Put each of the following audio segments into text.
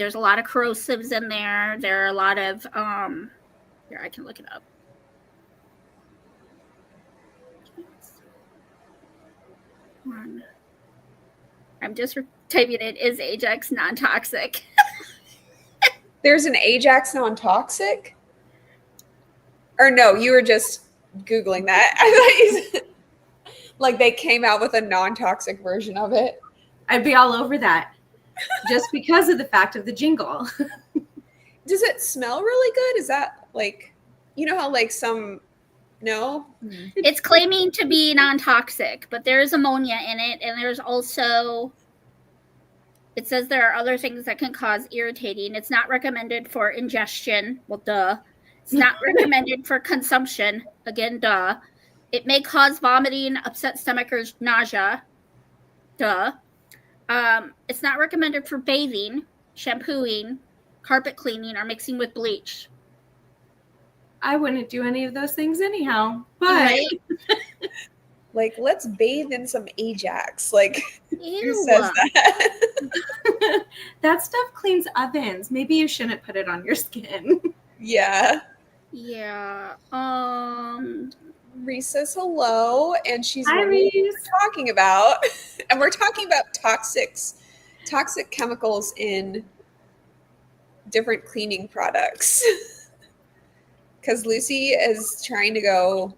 there's a lot of corrosives in there. There are a lot of here, I can look it up. I'm just typing it. Is Ajax non-toxic? There's an Ajax non-toxic? Or no, you were just Googling that. I thought you said, like they came out with a non-toxic version of it. I'd be all over that. Just because of the fact of the jingle. Does it smell really good? Is that like, you know how like some, no? It's claiming to be non-toxic, but there is ammonia in it, and there's also, it says there are other things that can cause irritating. It's not recommended for ingestion. Well, duh. It's not recommended for consumption. Again, duh. It may cause vomiting, upset stomach, or nausea. Duh. It's not recommended for bathing, shampooing, carpet cleaning, or mixing with bleach. I wouldn't do any of those things anyhow. But Right? Like, let's bathe in some Ajax. Like, Ew. who says that? that stuff cleans ovens. Maybe you shouldn't put it on your skin. Yeah. Yeah. Reese says hello, and she's Hi, wondering what Reese. we're talking about. And we're talking about toxic chemicals in different cleaning products. Because Lucy is trying to go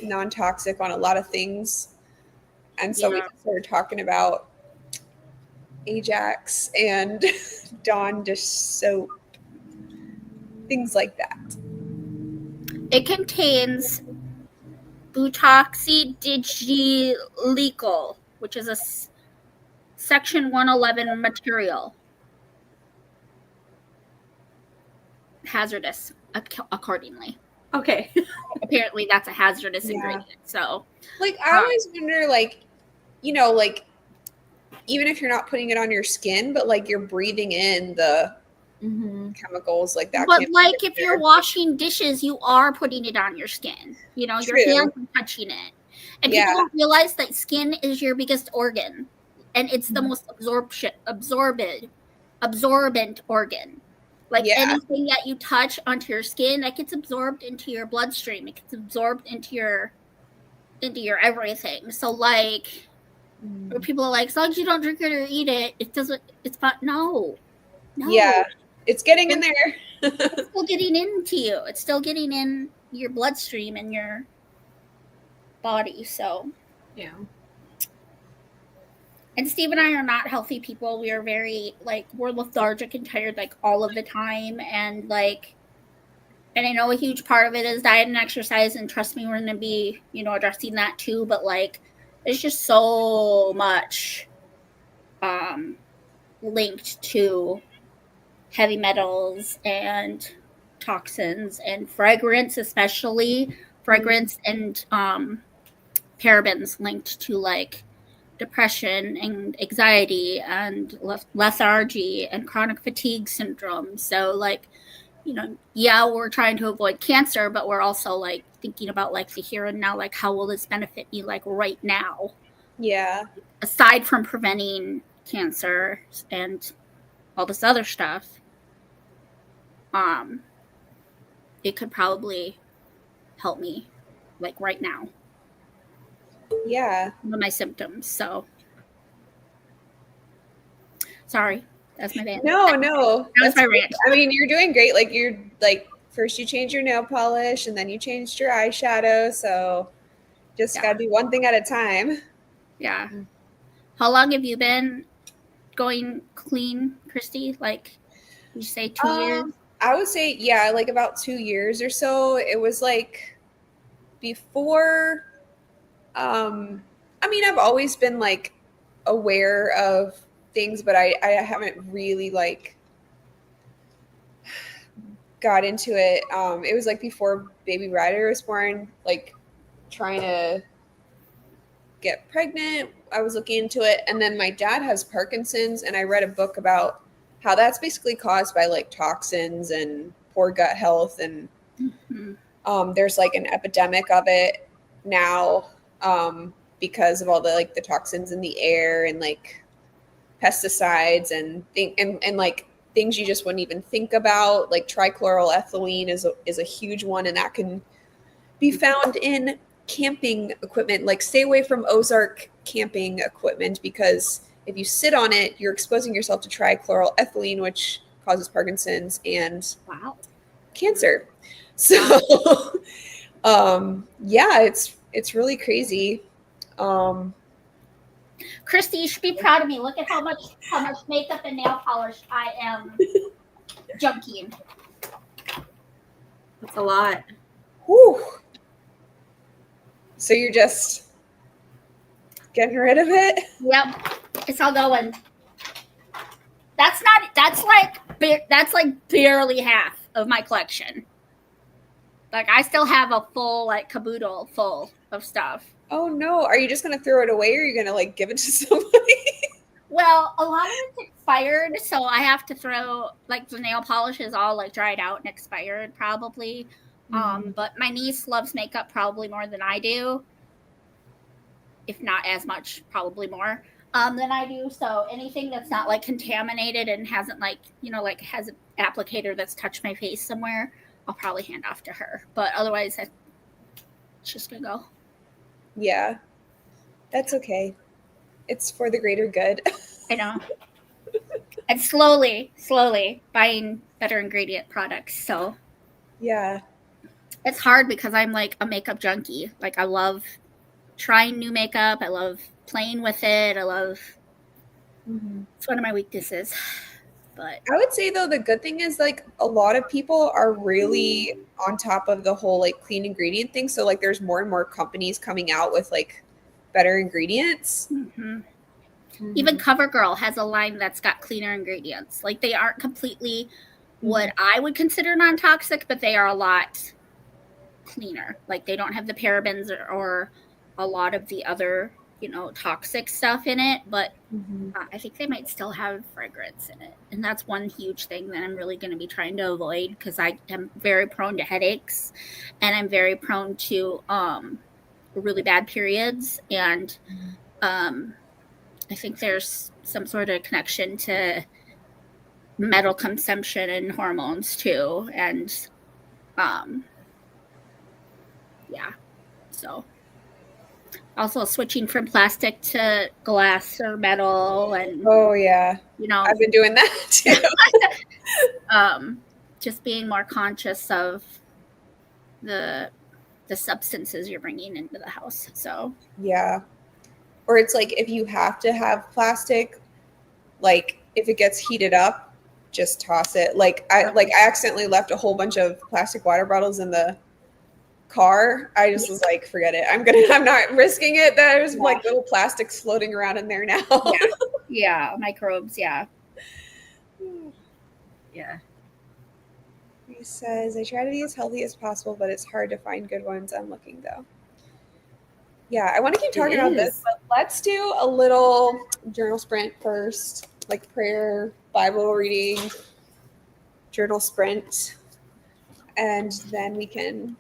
non-toxic on a lot of things. And so we started talking about Ajax and Dawn dish soap, things like that. It contains butoxydiglycol, which is a Section 111 material. Hazardous, accordingly. Okay. Apparently, that's a hazardous ingredient. So, like, I always wonder, like, you know, like, even if you're not putting it on your skin, but like you're breathing in the chemicals like that. But like if you're washing dishes, you are putting it on your skin. You know, your hands are touching it. And people don't realize that skin is your biggest organ. And it's the most absorbent organ. Like anything that you touch onto your skin, that gets absorbed into your bloodstream. It gets absorbed into your everything. So like people are like, as long as you don't drink it or eat it, it doesn't, it's fine. No. Yeah. It's getting in there. It's still getting into you. It's still getting in your bloodstream and your body. So, yeah. And Steve and I are not healthy people. We are very, like, we're lethargic and tired, like, all of the time. And, like, and I know a huge part of it is diet and exercise. And trust me, we're going to be, you know, addressing that too. But, like, there's just so much linked to heavy metals and toxins and fragrance, especially fragrance and parabens linked to like depression and anxiety and lethargy and chronic fatigue syndrome. So like, you know, yeah, we're trying to avoid cancer, but we're also like thinking about like the here and now, like how will this benefit me like right now? Yeah. Aside from preventing cancer and all this other stuff, it could probably help me like right now. Yeah. With my symptoms. So sorry. That's my rant. No. That's my rant. I mean, you're doing great. Like you're like first you changed your nail polish and then you changed your eyeshadow. So just gotta do one thing at a time. Yeah. How long have you been going clean, Kristi? Like you say 2 years? I would say, yeah, like about 2 years or so. It was like before, I mean, I've always been like aware of things, but I haven't really like got into it. It was like before baby Ryder was born, like trying to get pregnant. I was looking into it. And then my dad has Parkinson's, and I read a book about how that's basically caused by like toxins and poor gut health. And there's like an epidemic of it now because of all the like the toxins in the air and like pesticides and like things you just wouldn't even think about. Like trichloroethylene is a huge one, and that can be found in camping equipment. Like stay away from Ozark camping equipment, because if you sit on it, you're exposing yourself to trichloroethylene, which causes Parkinson's and Wow. cancer. So yeah, it's really crazy. Kristi, you should be proud of me. Look at how much makeup and nail polish I am junking. That's a lot. Whew. So you're just getting rid of it? Yep, it's all going. That's like barely half of my collection. Like I still have a full like caboodle full of stuff. Oh no, are you just gonna throw it away, or are you gonna like give it to somebody? Well, a lot of it's expired, so I have to throw, like, the nail polish is all like dried out and expired probably. But my niece loves makeup probably more than I do, if not as much, probably more than I do. So anything that's not like contaminated and hasn't like, like has an applicator that's touched my face somewhere, I'll probably hand off to her. But otherwise, it's just gonna go. Yeah, that's okay. It's for the greater good. I know. And slowly buying better ingredient products. So Yeah. it's hard because I'm like a makeup junkie. Like I love trying new makeup. I love playing with it. It's one of my weaknesses. But I would say though, the good thing is like a lot of people are really on top of the whole like clean ingredient thing. So like there's more and more companies coming out with like better ingredients. even CoverGirl has a line that's got cleaner ingredients. Like they aren't completely what I would consider non-toxic, but they are a lot cleaner. Like they don't have the parabens or a lot of the other, toxic stuff in it, but I think they might still have fragrance in it. And that's one huge thing that I'm really going to be trying to avoid, because I am very prone to headaches and I'm very prone to really bad periods. And I think there's some sort of connection to metal consumption and hormones too. And so also switching from plastic to glass or metal, and Oh yeah, I've been doing that too. Just being more conscious of the substances you're bringing into the house. So Yeah. Or it's like if you have to have plastic, like if it gets heated up, just toss it. Like I accidentally left a whole bunch of plastic water bottles in the car. I just was like, forget it. I'm not risking it. There's like little plastics floating around in there now. Yeah, microbes, yeah. He says, I try to be as healthy as possible, but it's hard to find good ones. I'm looking though. Yeah, I want to keep talking about this, but let's do a little journal sprint first, like prayer, Bible reading, journal sprint, and then we can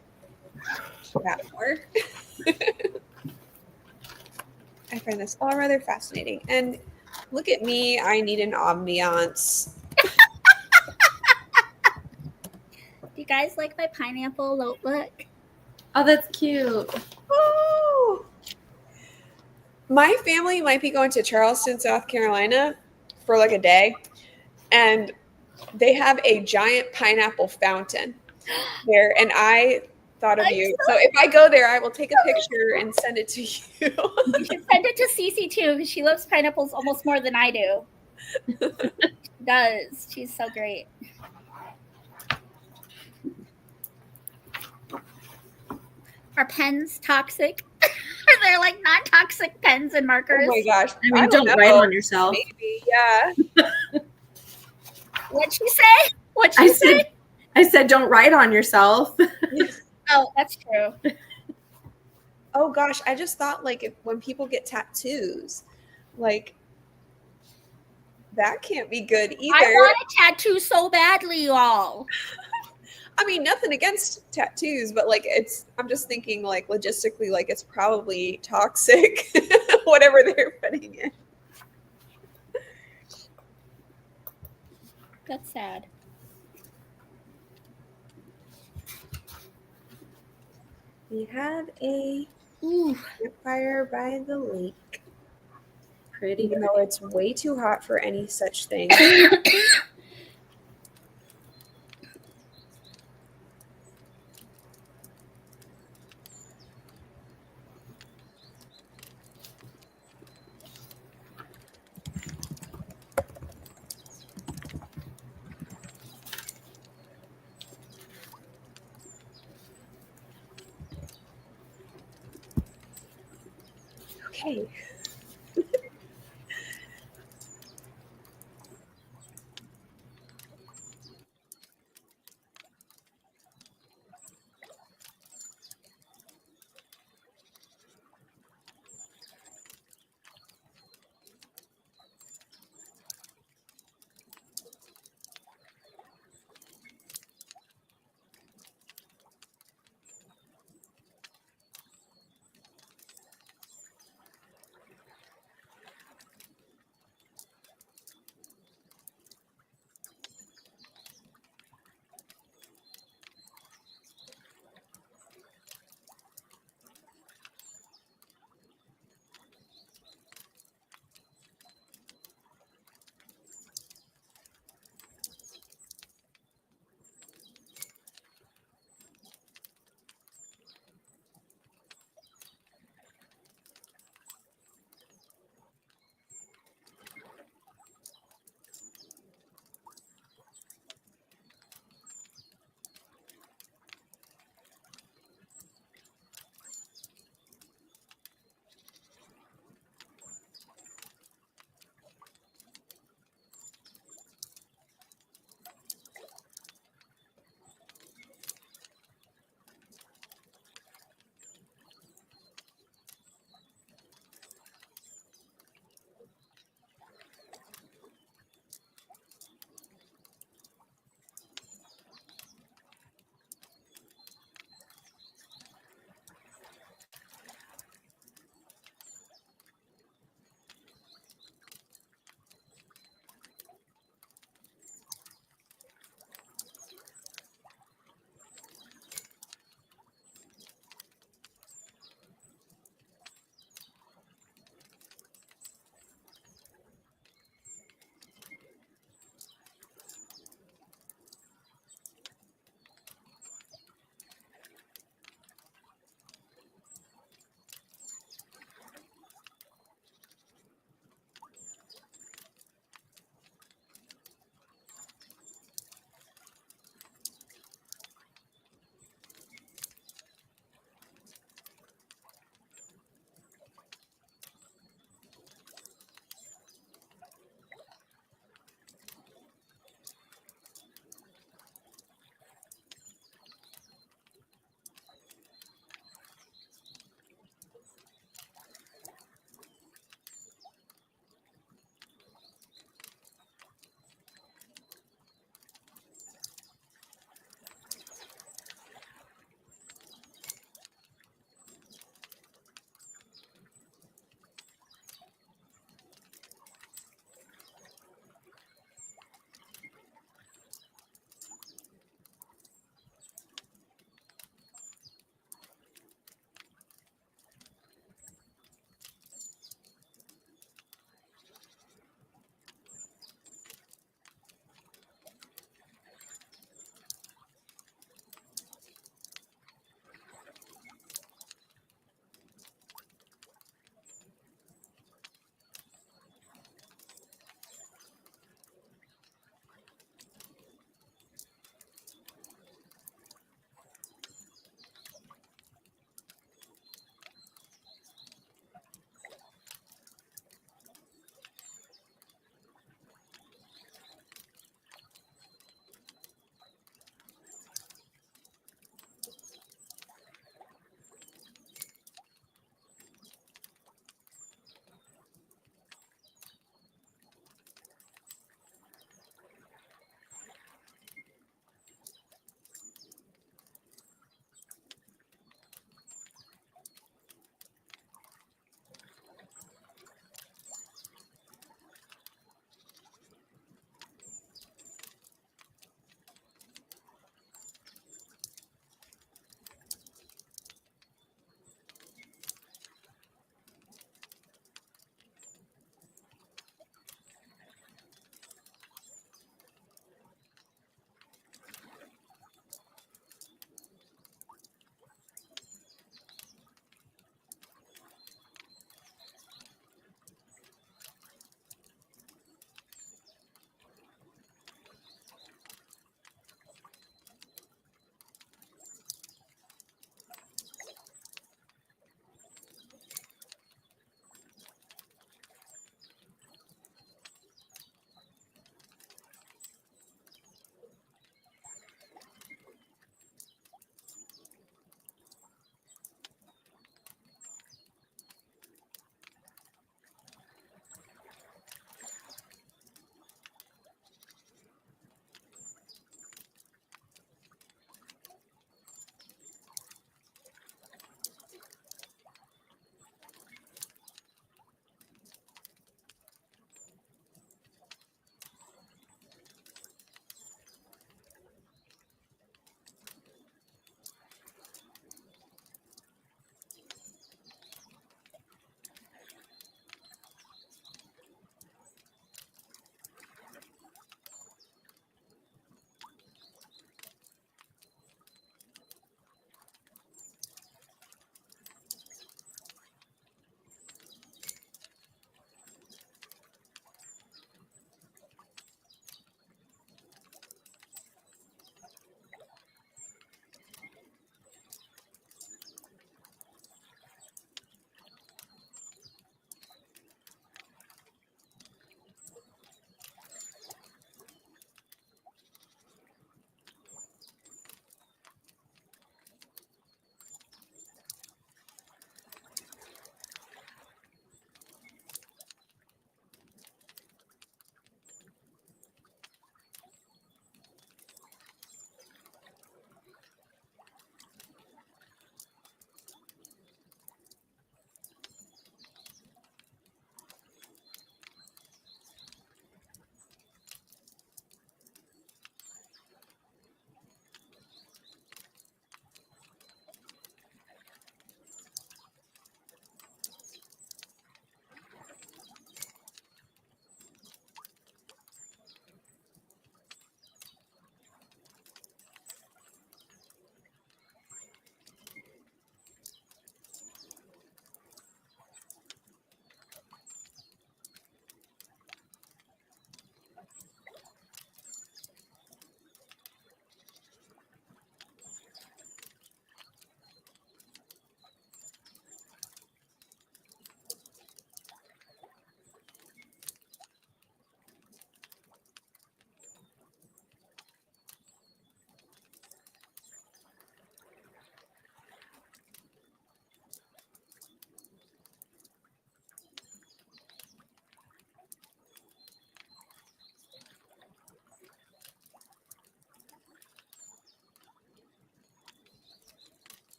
chat more. I find this all rather fascinating. And look at me, I need an ambiance. Do you guys like my pineapple notebook? Oh, that's cute. Oh. My family might be going to Charleston, South Carolina for like a day, and they have a giant pineapple fountain there, and I thought of you. So if I go there, I will take a picture and send it to you. You should send it to Cece too, because she loves pineapples almost more than I do. She does. She's so great. Are pens toxic? Are there like non-toxic pens and markers? Oh my gosh. I mean, don't write on yourself. Maybe, yeah. What'd she say? What'd she say? I said, don't write on yourself. Oh, that's true. Oh gosh, I just thought like when people get tattoos, like that can't be good either. I want a tattoo so badly, y'all. I mean, nothing against tattoos, but like I'm just thinking like logistically, like it's probably toxic, whatever they're putting in. That's sad. We have a Ooh. campfire by the lake, Pretty. even though it's way too hot for any such thing. Okay.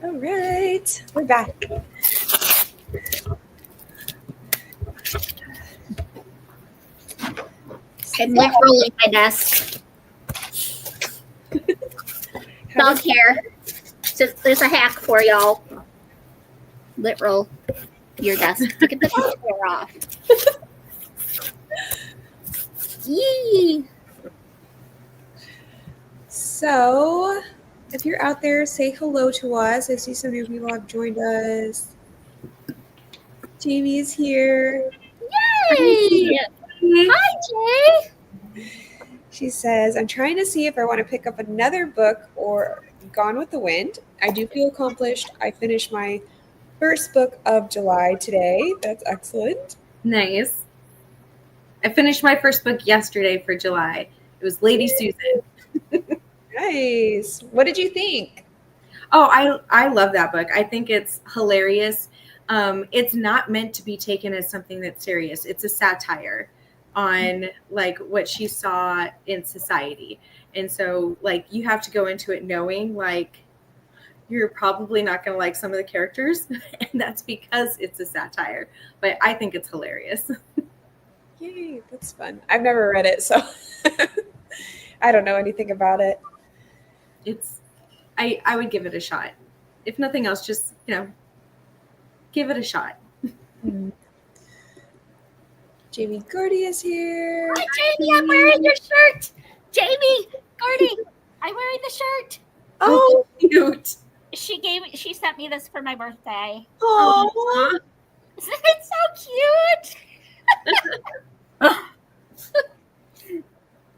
All right, we're back. I'm lip rolling my desk. Dog hair. So there's a hack for y'all. Lip roll your desk to get the dog hair off. Yee! So, if you're out there, say hello to us. I see some new people have joined us. Jamie is here. Yay! Hi, Jay. She says, I'm trying to see if I want to pick up another book or Gone with the Wind. I do feel accomplished. I finished my first book of July today. That's excellent. Nice. I finished my first book yesterday for July. It was Lady Susan. Nice. What did you think? Oh, I love that book. I think it's hilarious. It's not meant to be taken as something that's serious. It's a satire on like what she saw in society. And so like you have to go into it knowing like you're probably not going to like some of the characters, and that's because it's a satire. But I think it's hilarious. Yay, that's fun. I've never read it, so I don't know anything about it. I would give it a shot. If nothing else, just, give it a shot. Jamie Gordy is here. Hi, Jamie. I'm wearing your shirt. Jamie, Gordy, I'm wearing the shirt. Oh, Cute. She sent me this for my birthday. oh. Isn't it so cute? I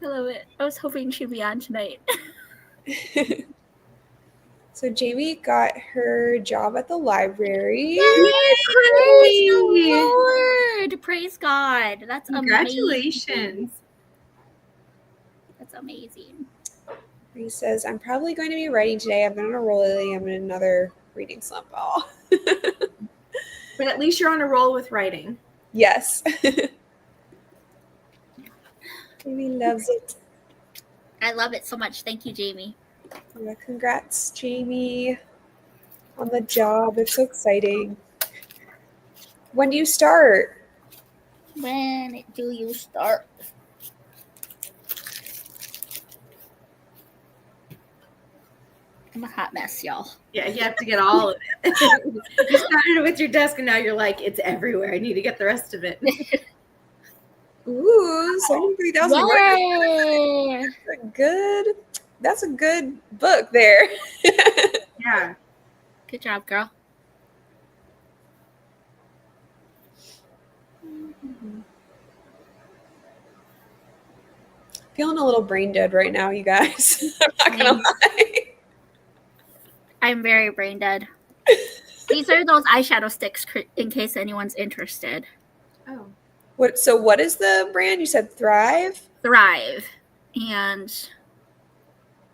love it. I was hoping she'd be on tonight. So Jamie got her job at the library. Yay! Praise the Lord! Praise God. That's Congratulations. amazing. That's amazing. He says, I'm probably going to be writing today. I've been on a roll lately. I'm in another reading slump. Oh. But at least you're on a roll with writing. Yes. Jamie loves it. I love it so much. Thank you, Jamie. Yeah, congrats, Jamie, on the job. It's so exciting. When do you start? When do you start? I'm a hot mess, y'all. Yeah, you have to get all of it. You started with your desk and now you're like, it's everywhere. I need to get the rest of it. Ooh, 73,000 words. Yay! That's a good book there. Yeah. Good job, girl. Feeling a little brain dead right now, you guys. I'm not gonna lie. I'm very brain dead. These are those eyeshadow sticks in case anyone's interested. Oh. What is the brand? You said Thrive? Thrive. And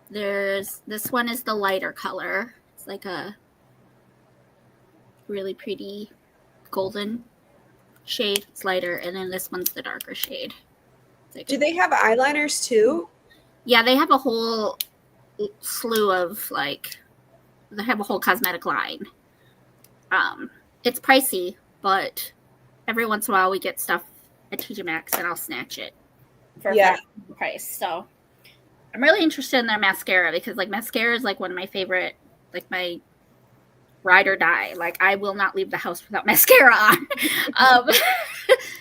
this one is the lighter color. It's like a really pretty golden shade. It's lighter. And then this one's the darker shade. Like Do they have eyeliners too? Yeah, they have a whole slew of they have a whole cosmetic line. It's pricey, but every once in a while we get stuff at TJ Maxx and I'll snatch it for a price. So I'm really interested in their mascara because mascara is one of my favorite, my ride or die. I will not leave the house without mascara on.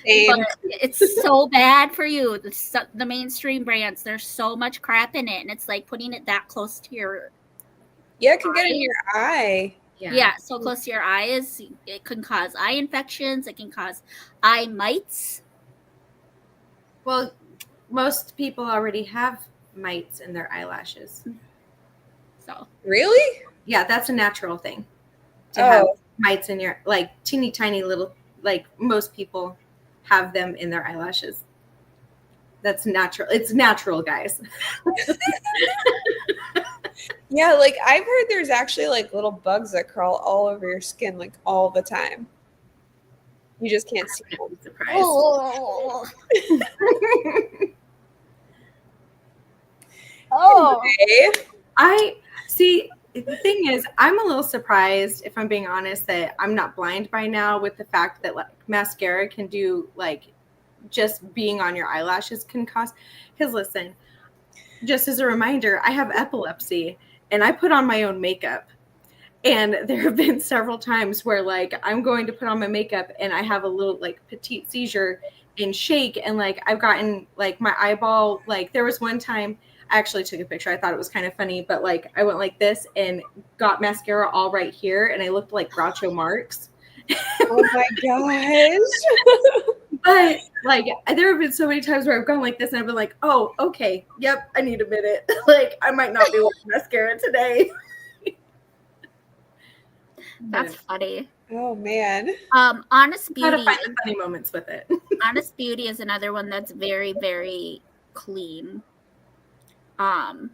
Same. But it's so bad for you. The mainstream brands, there's so much crap in it, and it's putting it that close to your It can get in your eye. Yeah, so close to your eyes, it can cause eye infections. It can cause eye mites. Well, most people already have mites in their eyelashes. So Really? Yeah, that's a natural thing. To have mites in your teeny tiny little most people have them in their eyelashes. That's natural. It's natural, guys. Yeah, I've heard there's actually little bugs that crawl all over your skin all the time. You just can't see them. Surprised. oh, oh. Okay. See, the thing is, I'm a little surprised, if I'm being honest, that I'm not blind by now with the fact that like mascara can do like just being on your eyelashes can cause. Because listen, just as a reminder, I have epilepsy and I put on my own makeup. And there have been several times where like I'm going to put on my makeup and I have a little like petite seizure and shake, and like I've gotten like my eyeball, like there was one time I actually took a picture. I thought it was kind of funny, but like I went like this and got mascara all right here and I looked like Groucho Marx. Oh my gosh. But like there have been so many times where I've gone like this and I've been like, oh, okay, yep, I need a minute. Like I might not be wearing mascara today. That's funny. Oh man. Honest Gotta Beauty. find the funny moments with it. Honest Beauty is another one that's very, very clean. And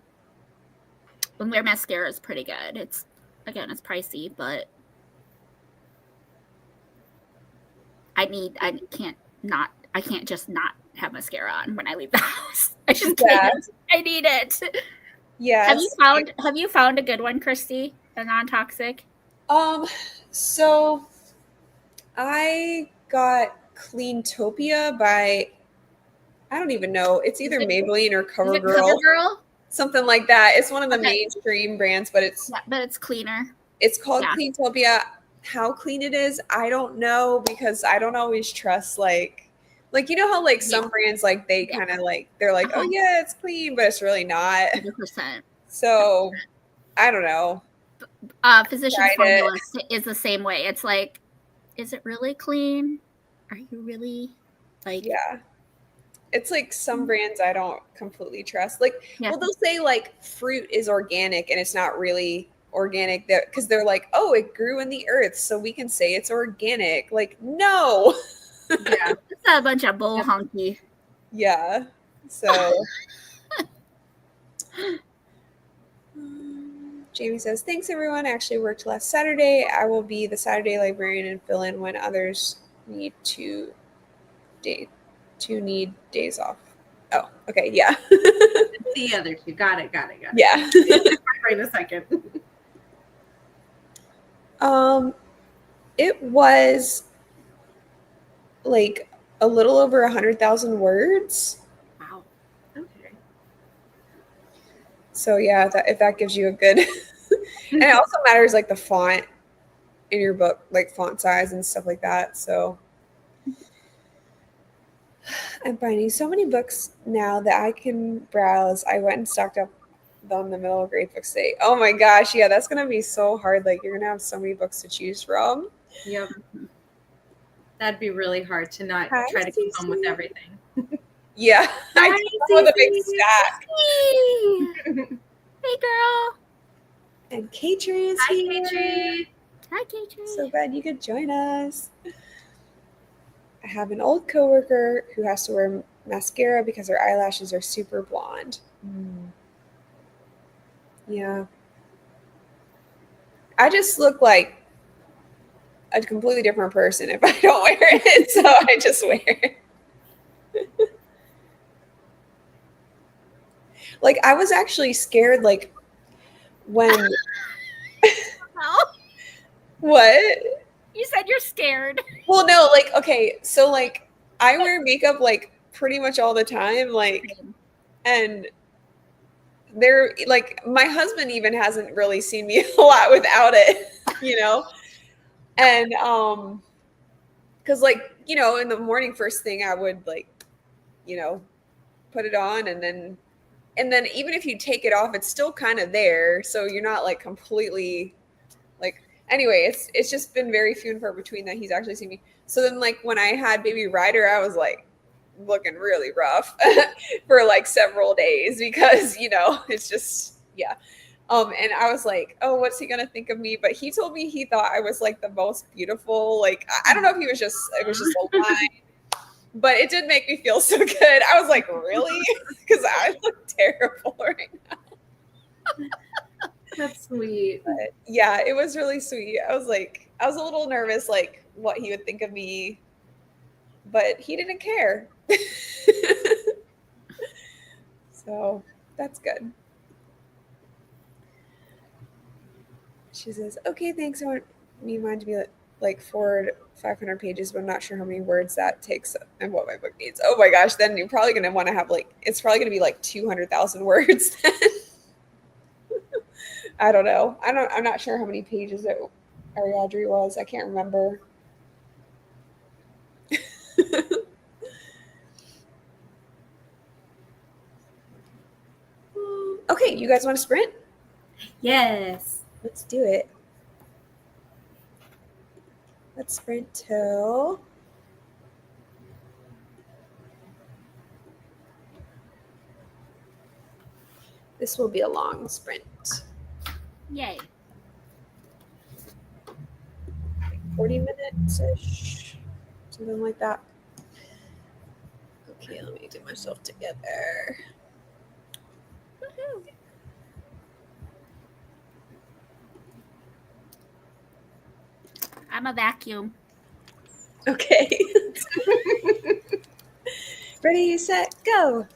their mascara is pretty good. It's pricey, but I can't just not have mascara on when I leave the house. I just can't. I need it. Yes. Have you found a good one, Kristi? A non-toxic? So I got Cleantopia by, I don't even know. It's either Maybelline or CoverGirl. Something like that. It's one of the mainstream brands, but it's cleaner. It's called Cleantopia. How clean it is, I don't know, because I don't always trust like you know how like some brands like they kind of like they're like, oh yeah, it's clean, but it's really not. 100%. So I don't know. Physicians Formula is the same way. It's like, is it really clean? Are you really like? Yeah. It's like some brands I don't completely trust. Like, well, they'll say like fruit is organic and it's not really organic because they're like, oh, it grew in the earth, so we can say it's organic. Like, no. Yeah. It's a bunch of bull honky. Yeah. So Jamie says, thanks everyone. I actually worked last Saturday. I will be the Saturday librarian and fill in when others need need days off. Oh, okay, yeah. The other two. Got it. Yeah. Right in a second. It was like a little over 100,000 words. Wow. Okay. So yeah, if that gives you a good, and it also matters like the font in your book, like font size and stuff like that. So I'm finding so many books now that I can browse. I went and stocked up on the middle grade books today. Oh my gosh, yeah, that's gonna be so hard. Like you're gonna have so many books to choose from. Yep. That'd be really hard to not try to keep on with everything. Yeah, I come with a big stack. Hey, girl. And Katrie is here. Katrie. Hi, Katrie. So glad you could join us. I have an old coworker who has to wear mascara because her eyelashes are super blonde. Yeah. I just look like a completely different person if I don't wear it, so I just wear it. Like, I was actually scared, like, when... What? You said you're scared. Well, no, like, okay, so, like, I wear makeup, like, pretty much all the time, like, and they're, like, my husband even hasn't really seen me a lot without it, you know? And, because, like, you know, in the morning, first thing I would, like, you know, put it on, and then even if you take it off, it's still kind of there, so you're not, like, completely, like, anyway, it's just been very few and far between that he's actually seen me. So then, like, when I had baby Ryder, I was like looking really rough for like several days because, you know, it's just, yeah. And I was like, oh, what's he gonna think of me? But he told me he thought I was like the most beautiful. Like, I don't know if it was just a lie, but it did make me feel so good. I was like, really? Because I look terrible right now. That's sweet. But yeah, it was really sweet. I was a little nervous, like what he would think of me, but he didn't care. So that's good. She says, "Okay, thanks. I need mine to be like 500 pages, but I'm not sure how many words that takes and what my book needs." Oh my gosh! Then you're probably gonna want to have like it's probably gonna be like 200,000 words. Then I don't know. I'm not sure how many pages Ariadne was. I can't remember. Okay, you guys want to sprint? Yes. Let's do it. Let's sprint till this will be a long sprint. Yay. 40 minutes ish. Something like that. Okay, let me get myself together. Woohoo. I'm a vacuum. Okay. Ready, set, go.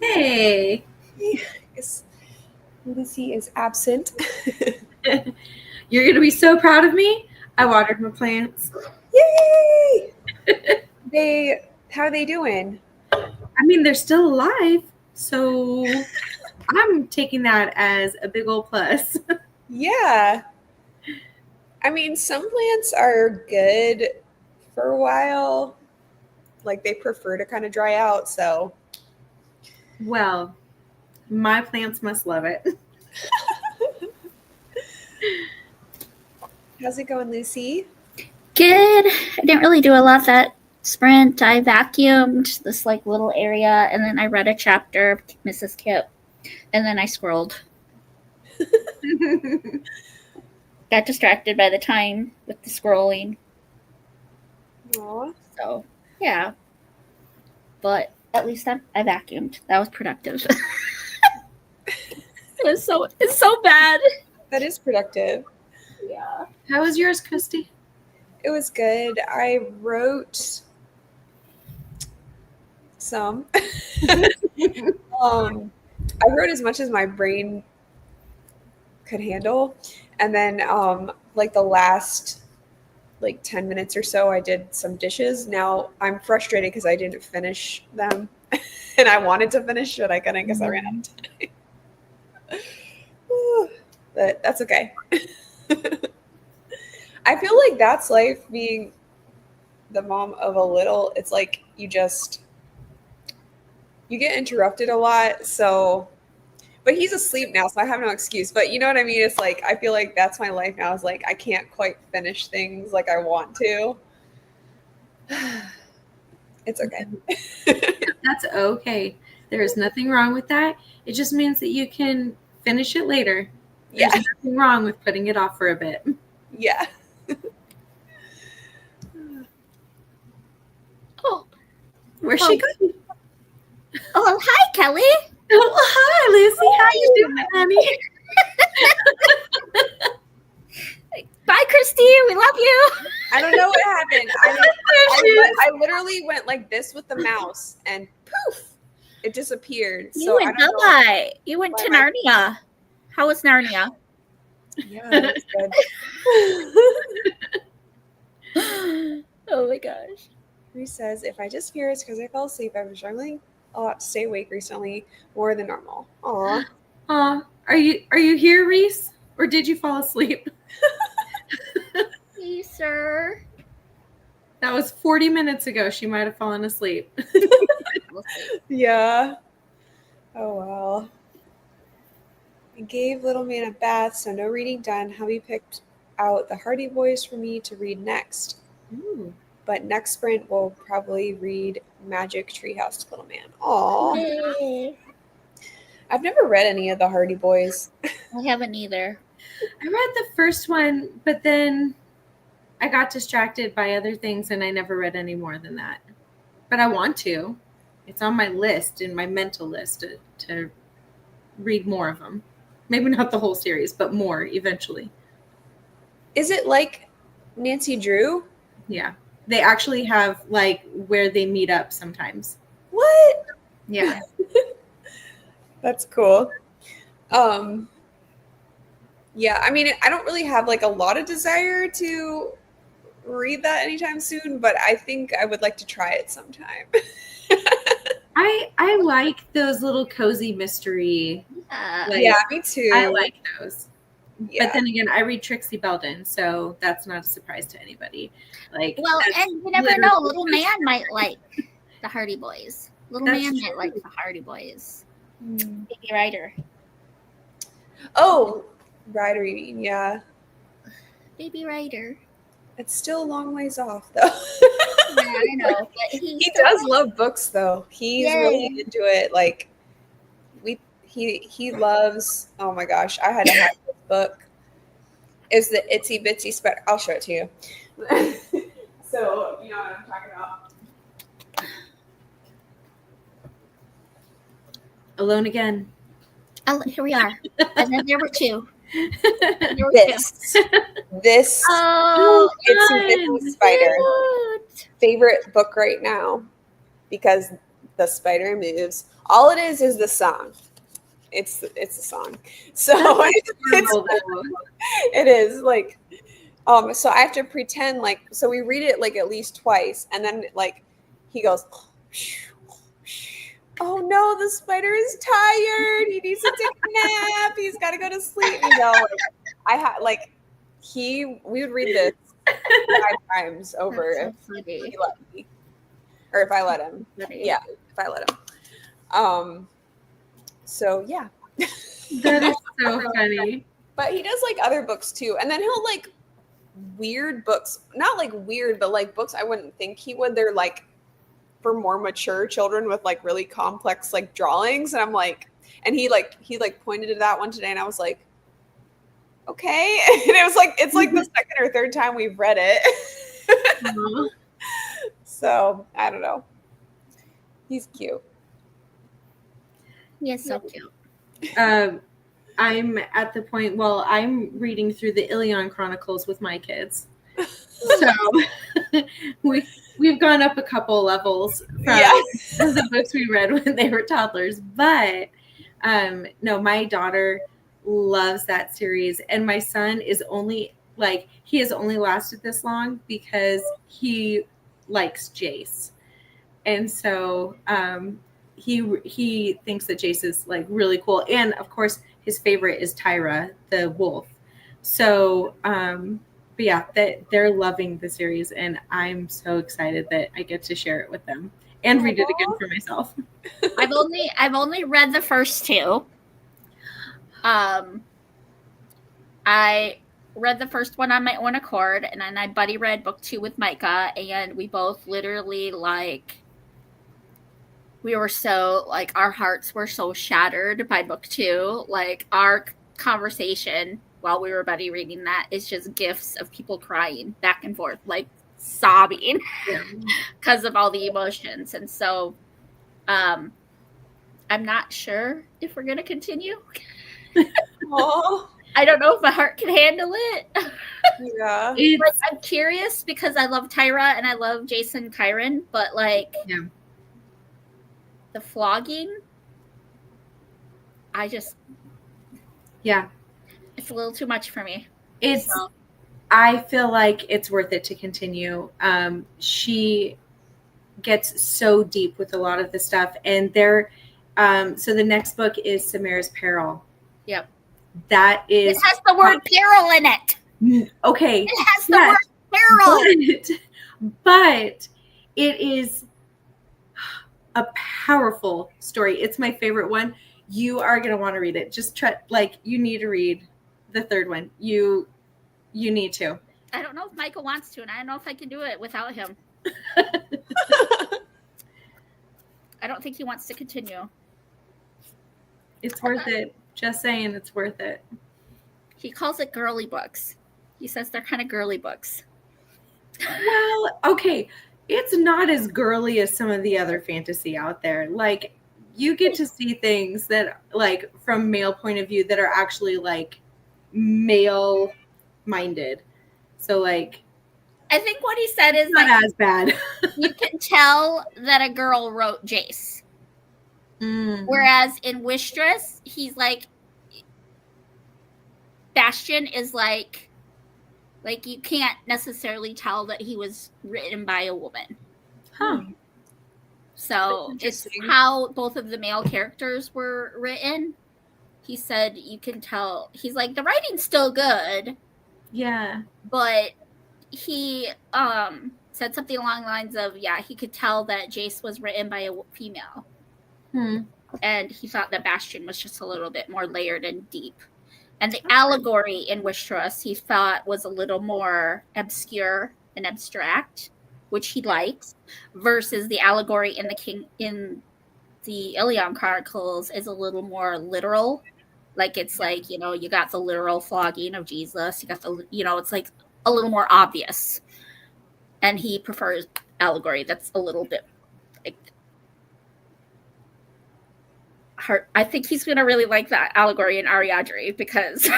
Hey. Yes. Lucy is absent. You're going to be so proud of me. I watered my plants. Yay! How are they doing? I mean, they're still alive. So I'm taking that as a big old plus. Yeah. I mean, some plants are good for a while. Like they prefer to kind of dry out, so. Well, my plants must love it. How's it going, Lucy? Good. I didn't really do a lot that sprint. I vacuumed this like little area, and then I read a chapter of Mrs. Kip, and then I scrolled. Got distracted by the time with the scrolling. Aw. So yeah, but at least I vacuumed. That was productive. It's so bad. That is productive. Yeah. How was yours, Kristi? It was good. I wrote some. I wrote as much as my brain could handle, and then like the last like 10 minutes or so I did some dishes. Now I'm frustrated because I didn't finish them and I wanted to finish, but I couldn't because I ran out of time. But that's okay. I feel like that's life, being the mom of a little. It's like you get interrupted a lot, so but he's asleep now, so I have no excuse. But you know what I mean? It's like I feel like that's my life now. Is like I can't quite finish things like I want to. It's okay. That's okay. There is nothing wrong with that. It just means that you can finish it later. There's nothing wrong with putting it off for a bit. Yeah. Oh. Where's she going? Oh, hi, Kelley. Oh, hi, Lucy. How you doing, honey? Bye, Kristi. We love you. I don't know what happened. I literally went like this with the mouse, and poof, it disappeared. You So I went don't know. bye. You went to Narnia. How was Narnia? Yeah, that's good. Oh my gosh. Reese says, if I just fear it's because I fell asleep. I've been struggling a lot to stay awake recently, more than normal. Aw. Are you here, Reese? Or did you fall asleep? Hey, sir. That was 40 minutes ago. She might have fallen asleep. Yeah. Oh, well. I gave little man a bath, so no reading done. Hubby picked out the Hardy Boys for me to read next. Ooh. But next sprint, we'll probably read Magic Treehouse to Little Man. Aw. Hey. I've never read any of the Hardy Boys. I haven't either. I read the first one, but then I got distracted by other things and I never read any more than that. But I want to. It's on my list, in my mental list, to read more of them. Maybe not the whole series, but more eventually. Is it like Nancy Drew? Yeah. They actually have like where they meet up sometimes. What? Yeah. That's cool. Yeah, I mean, I don't really have like a lot of desire to read that anytime soon, but I think I would like to try it sometime. I like those little cozy mystery. Like, Yeah, me too. I like those. Yeah. But then again, I read Trixie Belden, so that's not a surprise to anybody. Like, Well, and you never know. Little man might like the Hardy Boys. Little That's man true. might like the Hardy Boys. Baby Ryder. Oh, Rider eating, yeah. Baby Ryder. It's still a long ways off, though. Yeah, I know. But He does love books, though. He's really Yay. into it. Like, he loves. Oh my gosh, I had to have this book. It's the Itsy Bitsy Spider. I'll show it to you. So you know what I'm talking about. Alone again. Oh, here we are. And then there were two. There were This Oh, Itsy Bitsy Spider. cute. Favorite book right now because the spider moves. All it is the song. It's a song. So it is like, so I have to pretend like, so we read it like at least twice, and then like he goes, oh no, the spider is tired. He needs to take a nap. He's got to go to sleep. You know, like, we would read this 5 times over if he let me, or if I let him. Yeah, if I let him. So yeah. That is so funny. But he does like other books too, and then he'll like weird books, not like weird, but like books I wouldn't think he would. They're like for more mature children with like really complex like drawings, and I'm like, and he pointed to that one today, and I was like, okay. And it was like, it's like the second or third time we've read it. So I don't know. He's cute. He is so cute. I'm at the point, well, I'm reading through the Ilion Chronicles with my kids. So we've gone up a couple levels from the books we read when they were toddlers. But no, my daughter loves that series. And my son is only like, he has only lasted this long because he likes Jace. And so he thinks that Jace is like really cool. And of course, his favorite is Tyra, the wolf. So, but yeah, they're loving the series, and I'm so excited that I get to share it with them and read it again for myself. I've only read the first 2. I read the first one on my own accord, and then I buddy read book 2 with Micah, and we both literally like, we were so like, our hearts were so shattered by book 2. Like, our conversation while we were buddy reading that is just gifs of people crying back and forth, like sobbing because of all the emotions. And so I'm not sure if we're going to continue. I don't know if my heart can handle it. Yeah. Like, I'm curious because I love Tyra and I love Jason Kyron, but like, the flogging, it's a little too much for me. I feel like it's worth it to continue. She gets so deep with a lot of the stuff, and so the next book is Samara's Peril. Yep. That is. It has the word peril in it. Okay. It has the word peril. But it is a powerful story. It's my favorite one. You are going to want to read it. Just try, like, you need to read the third one. You need to. I don't know if Michael wants to, and I don't know if I can do it without him. I don't think he wants to continue. It's worth it. Just saying, it's worth it. He calls it girly books. He says they're kind of girly books. Well, okay. It's not as girly as some of the other fantasy out there. Like, you get to see things that, like, from male point of view that are actually, like, male minded. So, like, I think what he said is not like, as bad. You can tell that a girl wrote Jace. Whereas in Wistress, he's like, Bastion is like you can't necessarily tell that he was written by a woman. Huh. So it's how both of the male characters were written. He said you can tell. He's like, the writing's still good. Yeah. But he said something along the lines of, he could tell that Jace was written by a female. And he thought that Bastion was just a little bit more layered and deep. And the allegory in Wistress, he thought, was a little more obscure and abstract, which he likes, versus the allegory in the Ilion Chronicles is a little more literal. Like, it's like, you got the literal flogging of Jesus. You got the, it's like a little more obvious. And he prefers allegory that's a little bit like hard. I think he's going to really like that allegory in Ariadne because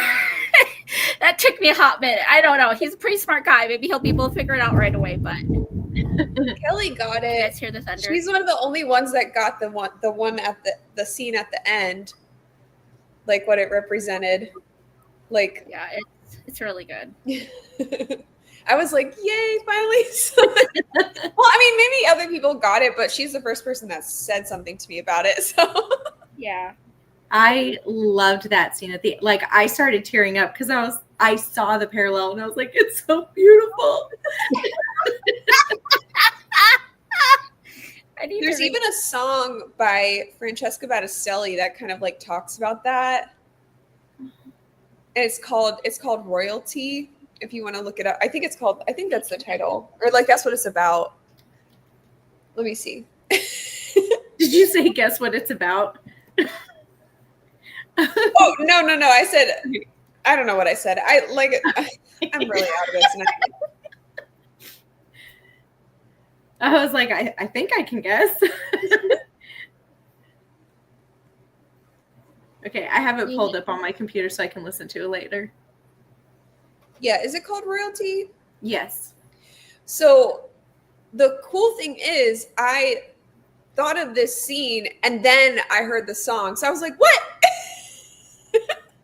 that took me a hot minute. I don't know. He's a pretty smart guy. Maybe he'll be able to figure it out right away, but Kelley got You it. guys hear the thunder? She's one of the only ones that got the one at the scene at the end, like what it represented. Like, Yeah, it's really good. I was like, yay, finally. Well, I mean, maybe other people got it, but she's the first person that said something to me about it. So Yeah. I loved that scene at the like. I started tearing up because I saw the parallel and I was like, it's so beautiful. there's even a song by Francesca Battistelli that kind of like talks about that. And it's called Royalty. If you want to look it up, I think that's the title, or like that's what it's about. Let me see. Did you say guess what it's about? Oh no! I said I don't know what I said. I'm really out of this. I was like, I think I can guess. Okay, I have it pulled up on my computer so I can listen to it later. Yeah, is it called Royalty? Yes. So the cool thing is I thought of this scene and then I heard the song. So I was like, what?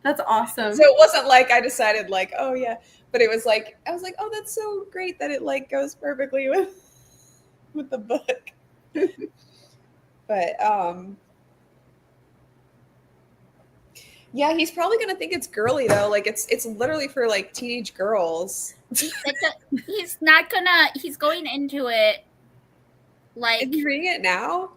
That's awesome. So it wasn't like I decided like, oh yeah, but it was like I was like, oh, that's so great that it like goes perfectly with the book. But yeah, he's probably gonna think it's girly though. Like it's literally for like teenage girls. He's not gonna. He's going into it like. Is he reading it now?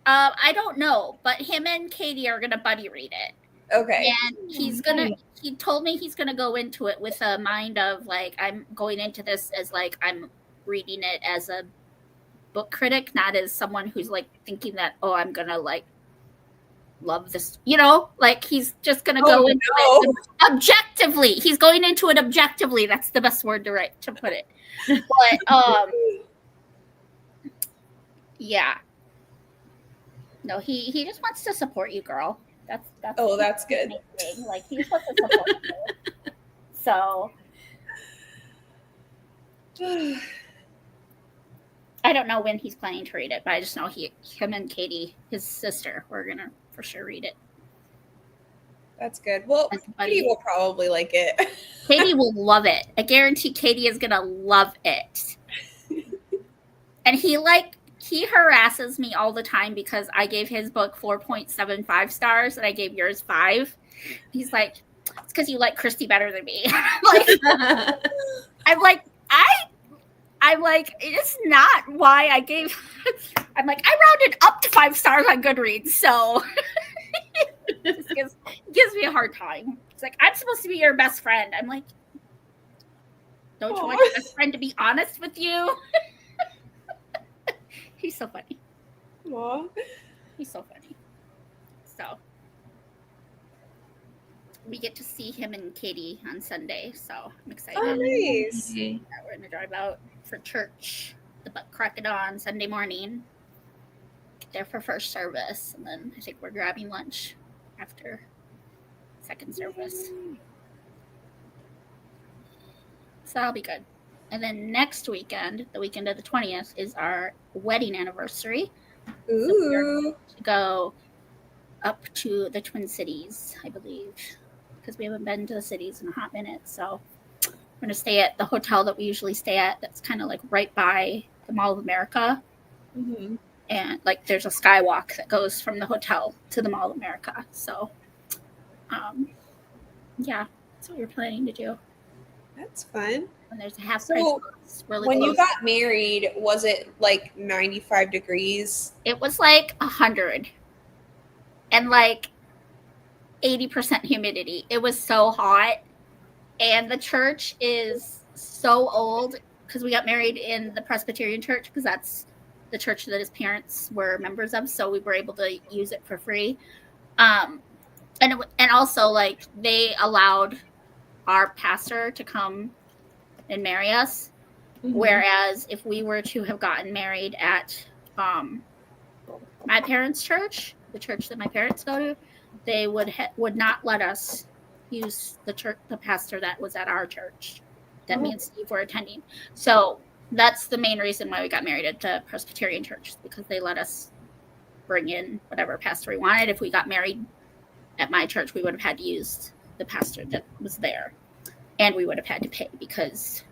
I don't know, but him and Katie are gonna buddy read it. Okay. And he's gonna. He told me he's gonna go into it with a mind of like, I'm going into this as like I'm reading it as a book critic, not as someone who's like thinking that, oh, I'm gonna like love this, like he's just gonna go into it objectively. He's going into it objectively. That's the best word to put it. But yeah, no, he just wants to support you, girl. That's good. Like he's supposed to support you. So I don't know when he's planning to read it, but I just know him and Katie, his sister, we're gonna for sure read it. That's good. Well, Katie will probably like it. Katie will love it. I guarantee Katie is gonna love it. And he harasses me all the time because I gave his book 4.75 stars and I gave yours 5. He's like, it's because you like Kristi better than me. I'm like, it's not why I gave. I'm like, I rounded up to 5 stars on Goodreads, so it gives me a hard time. It's like, I'm supposed to be your best friend. I'm like, don't you want your best friend to be honest with you? He's so funny. Aww. He's so funny. So we get to see him and Katie on Sunday, so I'm excited. Oh, nice. Yeah, we're gonna drive out for church, the butt crack it on Sunday morning. Get there for first service, and then I think we're grabbing lunch after second service. So that'll be good. And then next weekend, the weekend of the 20th, is our wedding anniversary. Ooh. So we're going to go up to the Twin Cities, I believe, because we haven't been to the cities in a hot minute. So we're going to stay at the hotel that we usually stay at. That's kind of like right by the Mall of America. Mm-hmm. And like there's a skywalk that goes from the hotel to the Mall of America. So, yeah, that's what we're planning to do. That's fun. And there's a half price. So when you got married, was it like 95 degrees? It was like 100 and like 80% humidity. It was so hot. And the church is so old because we got married in the Presbyterian church because that's the church that his parents were members of. So we were able to use it for free. And also like they allowed our pastor to come and marry us. Mm-hmm. Whereas if we were to have gotten married at my parents' church, the church that my parents go to, they would not let us use the pastor that was at our church that me and Steve were attending. So that's the main reason why we got married at the Presbyterian church, because they let us bring in whatever pastor we wanted. If we got married at my church, we would have had to use the pastor that was there, and we would have had to pay, because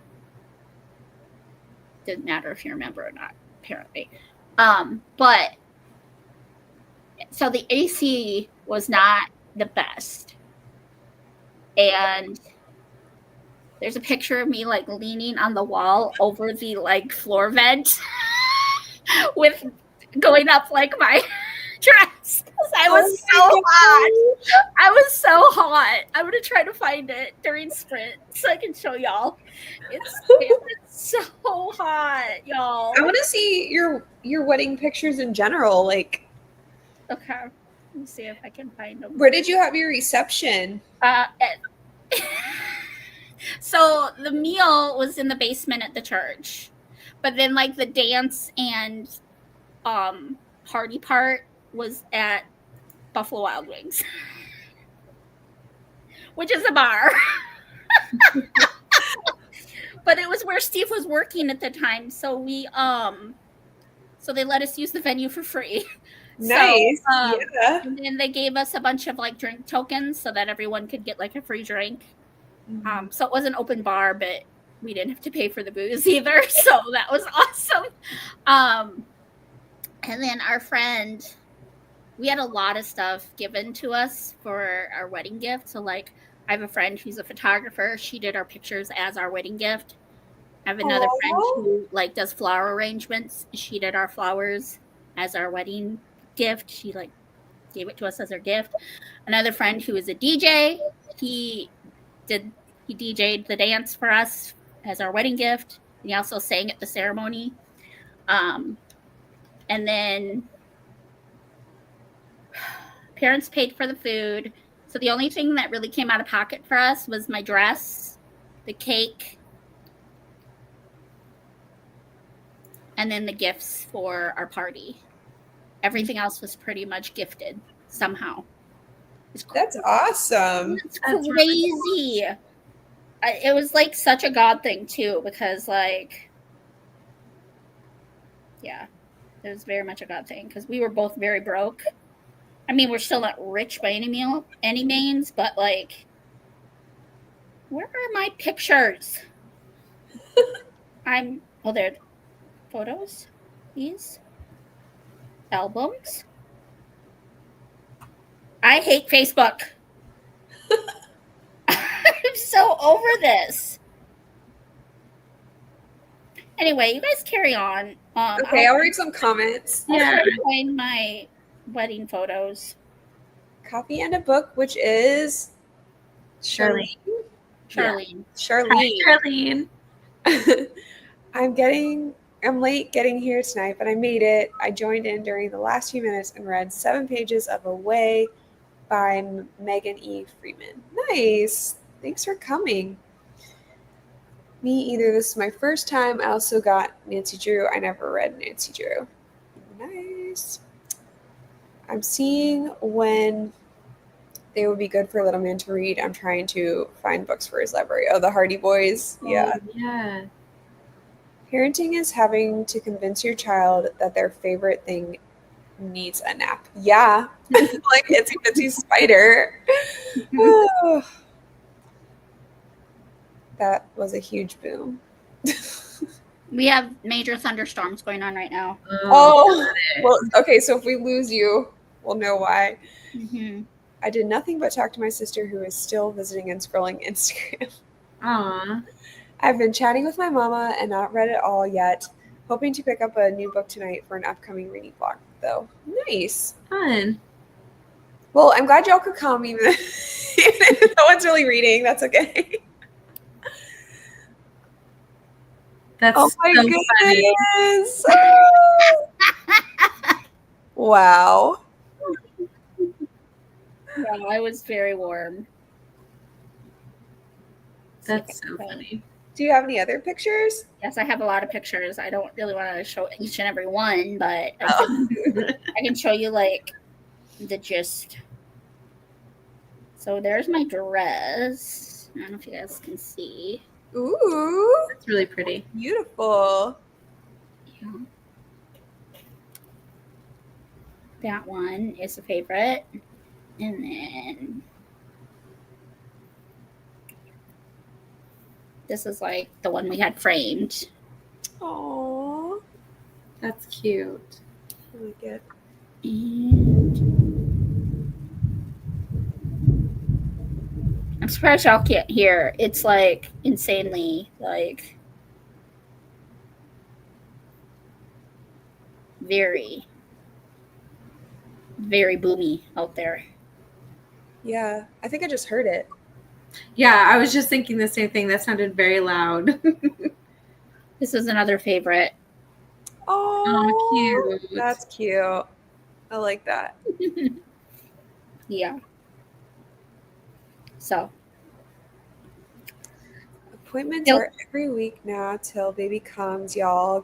it didn't matter if you're a member or not, apparently. But so the AC was not the best, and there's a picture of me like leaning on the wall over the like floor vent with going up like my dress, because I was so hot. I was so hot. I'm gonna try to find it during sprint so I can show y'all. It was so hot, y'all. I want to see your wedding pictures in general. Like, Okay, let me see if I can find them. where did you have your reception? So the meal was in the basement at the church, but then like the dance and party part was at Buffalo Wild Wings, which is a bar. But it was where Steve was working at the time, so we so they let us use the venue for free. Nice. So, yeah. And then they gave us a bunch of like drink tokens so that everyone could get like a free drink. So it was an open bar, but we didn't have to pay for the booze either. So that was awesome. And then our friend, we had a lot of stuff given to us for our wedding gift. So like, I have a friend who's a photographer. She did our pictures as our wedding gift. I have another friend who like does flower arrangements. She did our flowers as our wedding gift. She like gave it to us as our gift. Another friend who is a DJ. He DJ'd the dance for us as our wedding gift. And he also sang at the ceremony. And then parents paid for the food. So the only thing that really came out of pocket for us was my dress, the cake, and then the gifts for our party. Everything else was pretty much gifted somehow. That's awesome. It's crazy. It was like such a God thing too, because like, yeah, it was very much a God thing, because we were both very broke. I mean, we're still not rich by any means, but like, where are my pictures? They're photos, these albums. I hate Facebook. I'm so over this. Anyway, you guys carry on. Okay, I'll read some comments. I'll find my wedding photos. Coffee and a book, which is Charlene. Charlene. Charlene. Charlene. I'm late getting here tonight, but I made it. I joined in during the last few minutes and read 7 pages of Away by Megan E. Freeman. Nice. Thanks for coming. Me either. This is my first time. I also got Nancy Drew. I never read Nancy Drew. Nice. I'm seeing when they would be good for a little man to read. I'm trying to find books for his library. Oh, the Hardy Boys. Yeah. Oh, yeah. Parenting is having to convince your child that their favorite thing needs a nap. Yeah. Like Itsy Bitsy Spider. That was a huge boom. We have major thunderstorms going on right now. Oh, well, okay. So if we lose you, we'll know why. Mm-hmm. I did nothing but talk to my sister, who is still visiting and scrolling Instagram. Aw. I've been chatting with my mama and not read it all yet. Hoping to pick up a new book tonight for an upcoming reading vlog, though. Nice. Fun. Well, I'm glad y'all could come, even if no one's really reading. That's okay. That's Oh my so goodness. Wow. Yeah, I was very warm. That's so funny. Do you have any other pictures? Yes, I have a lot of pictures. I don't really want to show each and every one, but I can show you like the gist. So there's my dress. I don't know if you guys can see. Ooh, It's really pretty. beautiful. Yeah. That one is a favorite. And then this is like the one we had framed. Aww. That's cute. Really good. And I'm surprised y'all can't hear. It's like insanely like very, very boomy out there. Yeah, I think I just heard it. Yeah, I was just thinking the same thing. That sounded very loud. This is another favorite. Oh, cute. That's cute. I like that. Yeah. So Appointments Nope. are every week now till baby comes, y'all.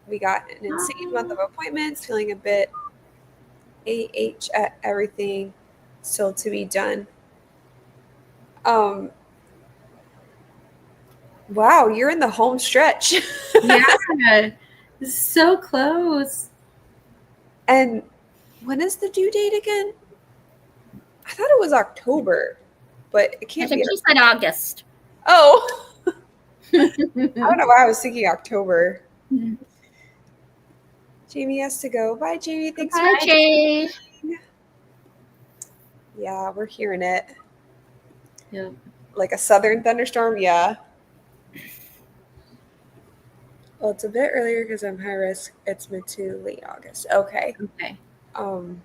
We got an insane month of appointments, feeling a bit AH at everything still to be done. Wow, you're in the home stretch. Yeah, so close. And when is the due date again? I thought it was October, but it I can't think be. she said August. Oh, I don't know why I was thinking October. Jamie has to go. Bye, Jamie. Thanks Hi, for Jay. Yeah, we're hearing it. Yep. Like a southern thunderstorm, yeah. Well, it's a bit earlier because I'm high risk. It's mid to late August. Okay. Okay. I'll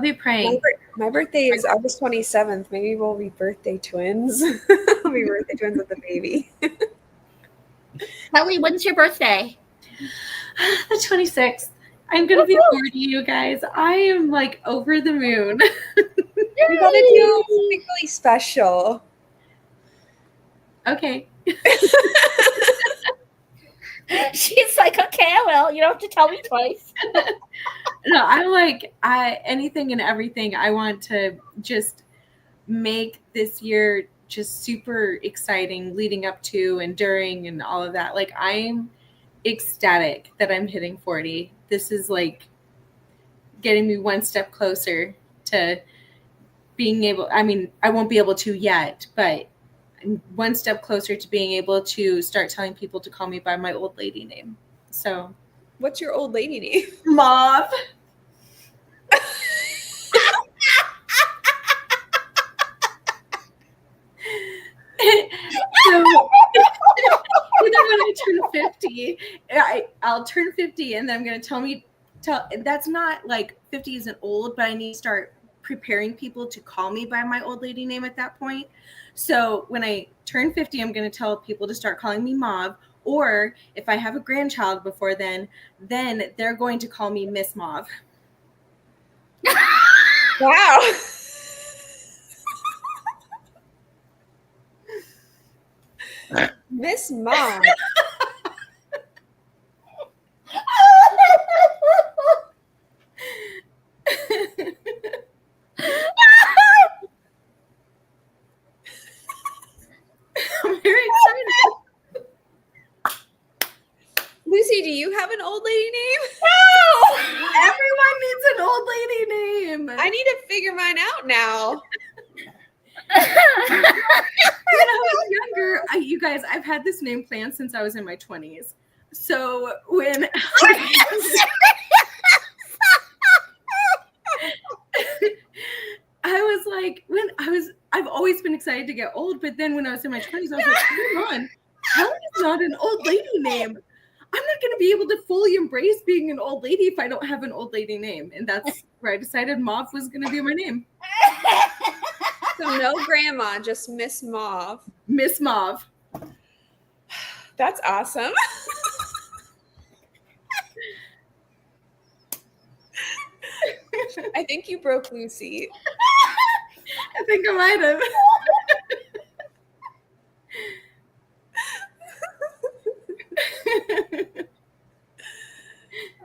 be praying. My birthday is August 27th. Maybe we'll be birthday twins. We'll be birthday twins with the baby. Kelley, when's your birthday? The 26th. I'm going to be 40, you guys. I am like over the moon. We gotta do something really special. Okay. She's like, okay, I will. You don't have to tell me twice. No, I'm like, anything and everything. I want to just make this year just super exciting leading up to and during and all of that. Like, I'm ecstatic that I'm hitting 40. This is like getting me one step closer to being able, I mean, I won't be able to yet, but I'm one step closer to being able to start telling people to call me by my old lady name. So, What's your old lady name? Mauve. So either when I turn 50, I'll turn 50 and then I'm going to tell that's not like 50 isn't old, but I need to start preparing people to call me by my old lady name at that point. So when I turn 50, I'm going to tell people to start calling me Mauve, or if I have a grandchild before then they're going to call me Miss Mauve. Wow. Miss Mom. I'm very excited. Lucy, do you have an old lady name? No! Everyone needs an old lady name. I need to figure mine out now. When I was younger, you guys, I've had this name planned since I was in my 20s. So when I was like, I've always been excited to get old, but then when I was in my 20s, I was like, hold on, Kelley is not an old lady name. I'm not going to be able to fully embrace being an old lady if I don't have an old lady name. And that's where I decided Mauve was going to be my name. So no grandma, just Miss Mauve. Miss Mauve. That's awesome. I think you broke Lucy. I think I might have.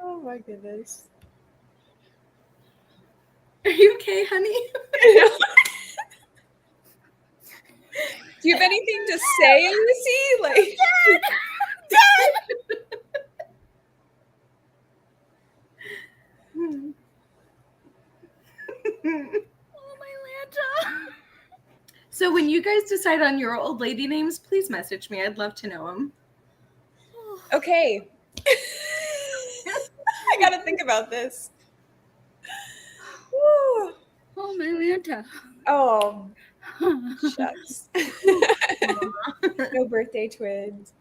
Oh my goodness. Are you okay, honey? you have anything to say, Lucy? Like, Oh, my Lanta. So when you guys decide on your old lady names, please message me. I'd love to know them. okay. I gotta think about this. Woo. Oh, my Lanta. Oh, shucks. No birthday twins.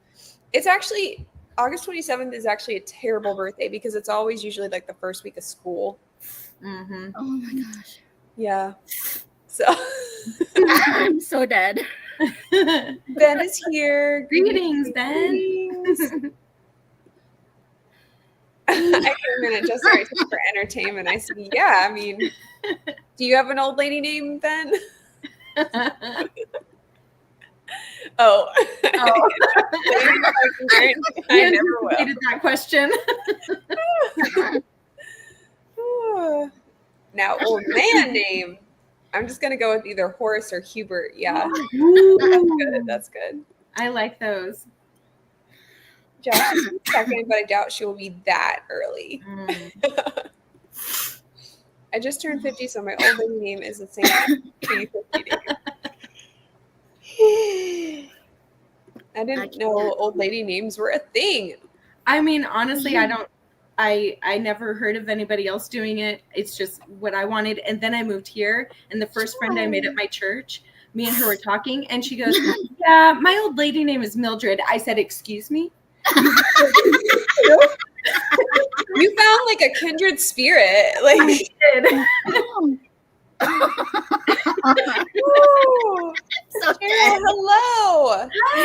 It's actually August 27th is actually a terrible birthday because it's always usually like the first week of school. Mm-hmm. Oh my gosh. Yeah. So I'm so dead. Ben is here. Greetings, Ben. Greetings. I came in and just started for entertainment. I said, yeah, I mean, do you have an old lady named Ben? Oh. I never will. That question. Now, old man name. I'm just gonna go with either Horace or Hubert. Yeah, Ooh. that's good. That's good. I like those. Josh is second, but I doubt she will be that early. I just turned 50, so my old lady name is the same pre-50 name. I didn't know old lady names were a thing. I mean, honestly, I never heard of anybody else doing it. It's just what I wanted. And then I moved here, and the first friend I made at my church, me and her were talking, and she goes, yeah, my old lady name is Mildred. I said, excuse me? You found like a kindred spirit. Like, I did. So Cheryl, hello. Hi.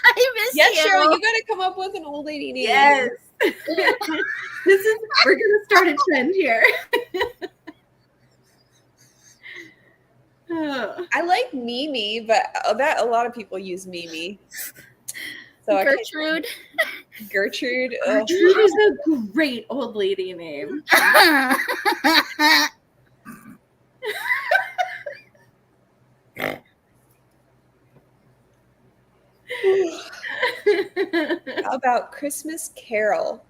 I miss Yes, you. Cheryl, you got to come up with an old lady name. Yes. We're gonna start a trend here. I like Mimi, but that a lot of people use Mimi. So Gertrude. Gertrude. Gertrude is a great old lady name. How about Christmas Carol?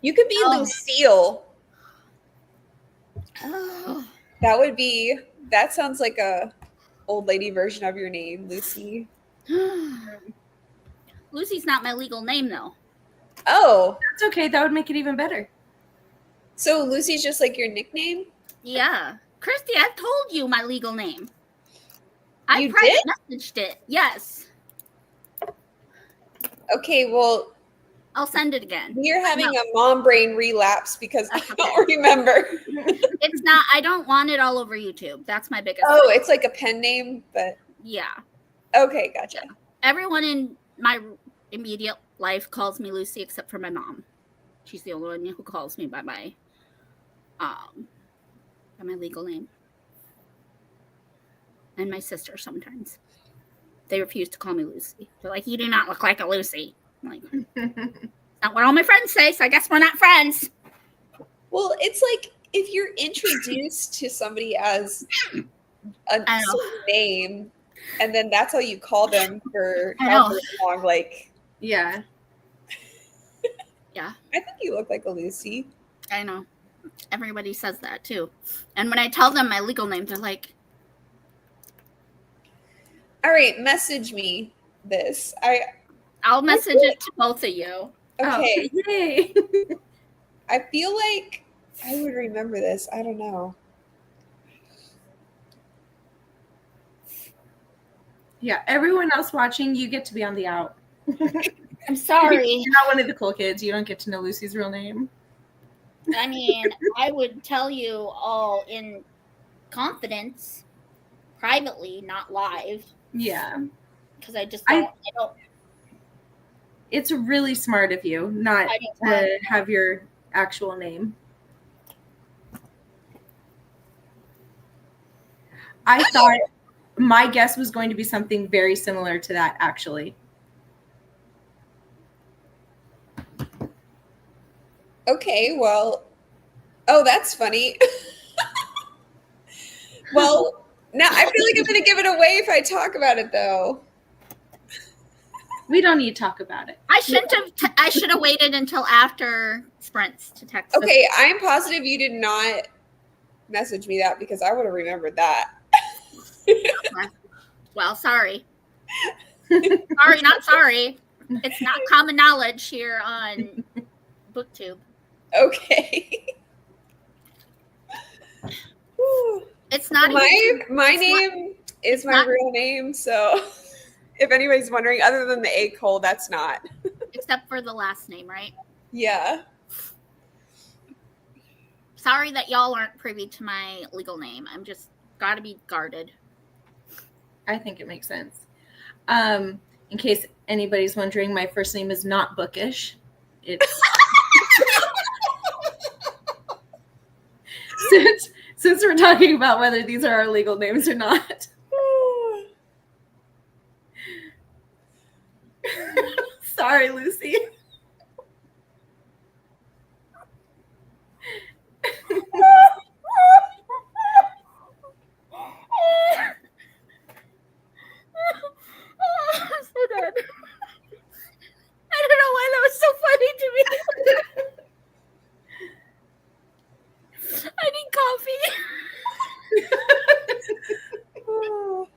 You could be Lucille. Oh. That sounds like a old lady version of your name, Lucy. Lucy's not my legal name, though. Oh, That's okay. That would make it even better. so Lucy's just like your nickname? Yeah. Kristi, I've told you my legal name. I You private messaged it. Yes. Okay, well, I'll send it again. we're having a mom brain relapse because I don't remember. It's not, I don't want it all over YouTube. That's my biggest Oh, it's like a pen name, but yeah. okay, gotcha. Everyone in my immediate life calls me Lucy except for my mom. She's the only one who calls me by my legal name. And my sister sometimes. They refuse to call me Lucy. They're like, you do not look like a Lucy. I'm like, not what all my friends say, so I guess we're not friends. Well, it's like if you're introduced to somebody as a certain name, and then that's how you call them for however long, like, Yeah. Yeah. I think you look like a Lucy. I know. Everybody says that too. And when I tell them my legal name, they're like, All right, message me this. I'll message it to both of you. Okay. Oh, yay. I feel like I would remember this. I don't know. Yeah, everyone else watching, you get to be on the out. I'm sorry. You're not one of the cool kids. You don't get to know Lucy's real name. I mean, I would tell you all in confidence, privately, not live, Yeah. because I just don't. I don't. It's really smart of you not to have your actual name. I thought my guess was going to be something very similar to that, actually. Okay, well, oh, that's funny. Well, now I feel like I'm going to give it away if I talk about it, though. We don't need to talk about it. I shouldn't have. I should have waited until after sprints to text. Okay, I'm positive you did not message me that because I would have remembered that. Well, sorry. Sorry, not sorry. It's not common knowledge here on BookTube. Okay. It's not my name is my real name, so if anybody's wondering, other than the egg hole, that's not. Except for the last name, right? Yeah. Sorry that y'all aren't privy to my legal name. I'm just gotta be guarded. I think it makes sense. In case anybody's wondering, my first name is not Bookish. It's since we're talking about whether these are our legal names or not. Sorry, Lucy. I'm so dead. I don't know why that was so funny to me. I need coffee. Oh,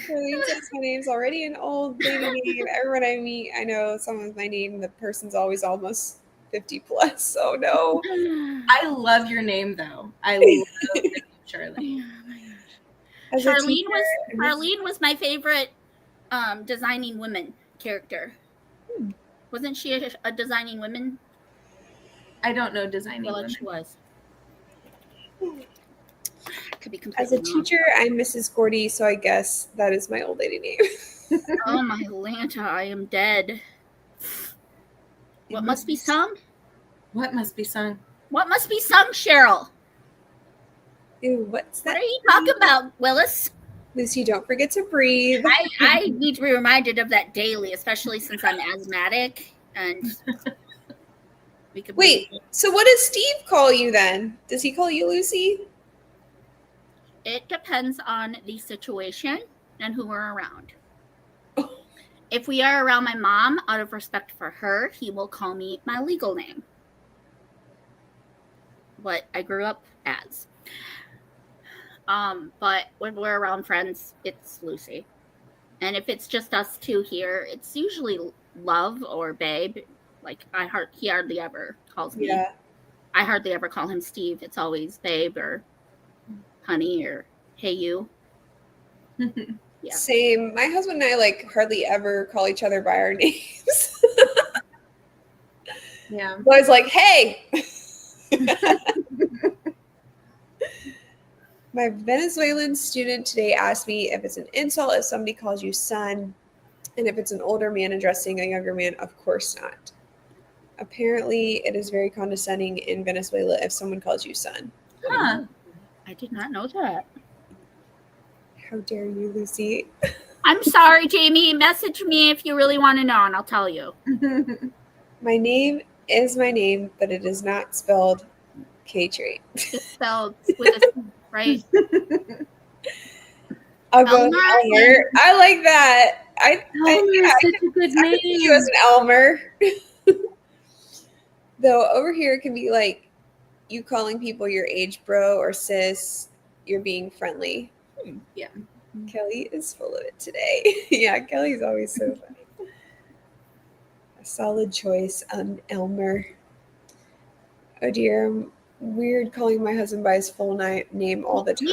Charlene says my name's already an old lady name. Everyone I meet, I know someone with my name. The person's always almost 50 plus. So no. I love your name, though. I love the name Charlene. Charlene was my favorite designing women character. Wasn't she a designing women? I don't know designing Well, women. she was. Could be As a completely teacher, I'm Mrs. Gordy, so I guess that is my old lady name. wrong. Oh my Lanta, I am dead. What must be sung? What must be sung? What must be sung, Cheryl? Ew, what's that? What are you talking about, Willis? Lucy, don't forget to breathe. I need to be reminded of that daily, especially since I'm asthmatic. And we could Wait, so what does Steve call you then? Does he call you Lucy? It depends on the situation and who we're around. If we are around my mom, out of respect for her, he will call me my legal name. What I grew up as. But when we're around friends, it's Lucy. And if it's just us two here, it's usually love or babe. Like he hardly ever calls me. Yeah. I hardly ever call him Steve. It's always babe or honey or hey you. Yeah. Same. My husband and I hardly ever call each other by our names. Yeah. I'm always like, hey. My Venezuelan student today asked me if it's an insult if somebody calls you son, and if it's an older man addressing a younger man, of course not. Apparently, it is very condescending in Venezuela if someone calls you son. Huh. I did not know that. How dare you, Lucy? I'm sorry, Jamie. Message me if you really want to know, and I'll tell you. My name is my name, but it is not spelled K-Trait. It's spelled with a C, right? I'll go with Elmer? Elmer. I like that. Elmer is such a good I can see you name. as an Elmer. Though over here it can be like you calling people your age bro or sis, you're being friendly. Yeah. Kelley is full of it today. Yeah, Kelly's always so funny. A solid choice on Elmer. Oh dear, I'm weird calling my husband by his full name all the time.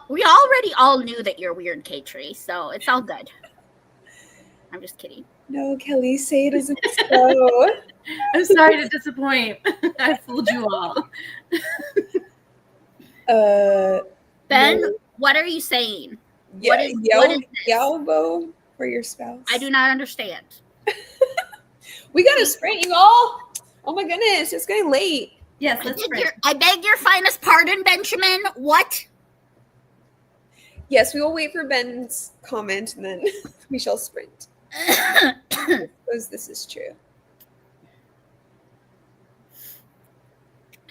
We already all knew that you're weird, K-Tree, so it's all good. I'm just kidding. No, Kelley, say it isn't so. I'm sorry to disappoint. I fooled you all. Ben, no. what are you saying? Yeah, what is this? Yelbow for your spouse. I do not understand. We got to sprint, you all. Oh my goodness, it's getting late. Yes, let's sprint. I beg your finest pardon, Benjamin. What? Yes, we will wait for Ben's comment and then we shall sprint. Because this is true.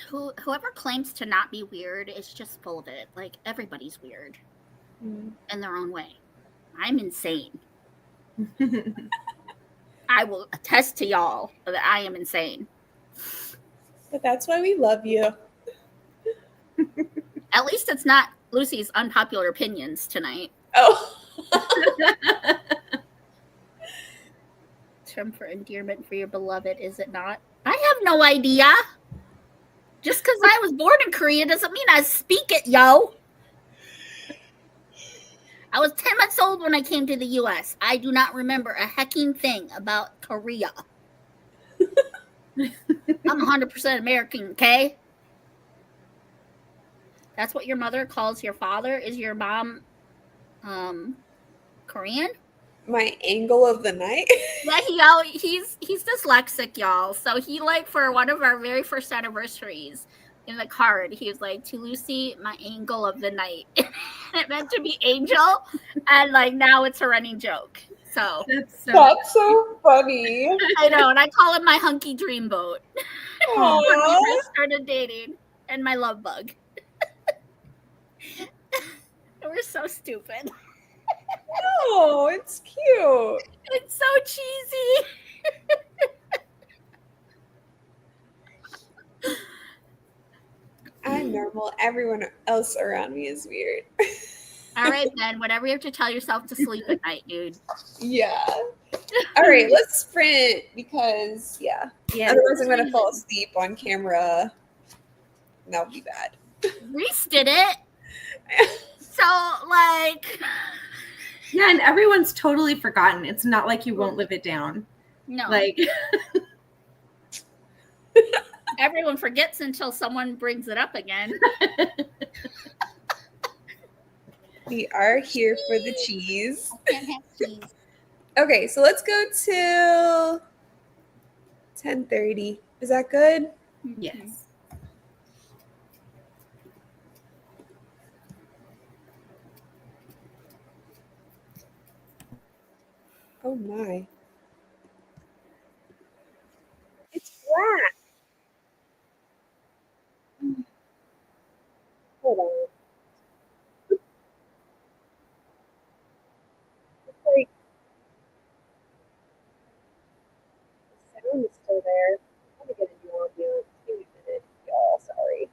Whoever claims to not be weird is just full of it. Like, everybody's weird in their own way. I'm insane. I will attest to y'all that I am insane. But that's why we love you. At least it's not Lucy's unpopular opinions tonight. Oh. Term for endearment for your beloved, is it not? I have no idea. Just because I was born in Korea doesn't mean I speak it, yo. I was 10 months old when I came to the U.S. I do not remember a hecking thing about Korea. I'm 100% American, okay? That's what your mother calls your father? Is your mom Korean? My angle of the night? Yeah, he's dyslexic, y'all. So he, like, for one of our very first anniversaries, in the card, he was like, to Lucy, my angle of the night. It meant to be angel, and like now it's a running joke. So That's so funny. I know, and I call him my hunky dreamboat. When we first started dating, and my love bug. We're so stupid. No, it's cute. It's so cheesy. I'm normal. Everyone else around me is weird. All right, Ben, whatever you have to tell yourself to sleep at night, dude. Yeah. All right, let's sprint because, yeah. Otherwise, I'm going to fall asleep on camera. And that'll be bad. Reese did it. So, like. Yeah, and everyone's totally forgotten. It's not like you won't live it down. No. Like. Everyone forgets until someone brings it up again. We are here for the cheese. Can't have cheese. Okay, so let's go till 10:30. Is that good? Yes. Oh my. It's flat. Hold on. It's like the sound is still there. I'm gonna get a new audio. Give me a minute, y'all. Sorry.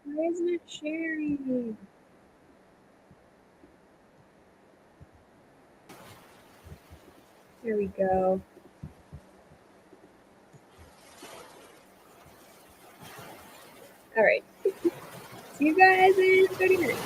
Why isn't it sharing? There we go. All right. See you guys in 30 minutes.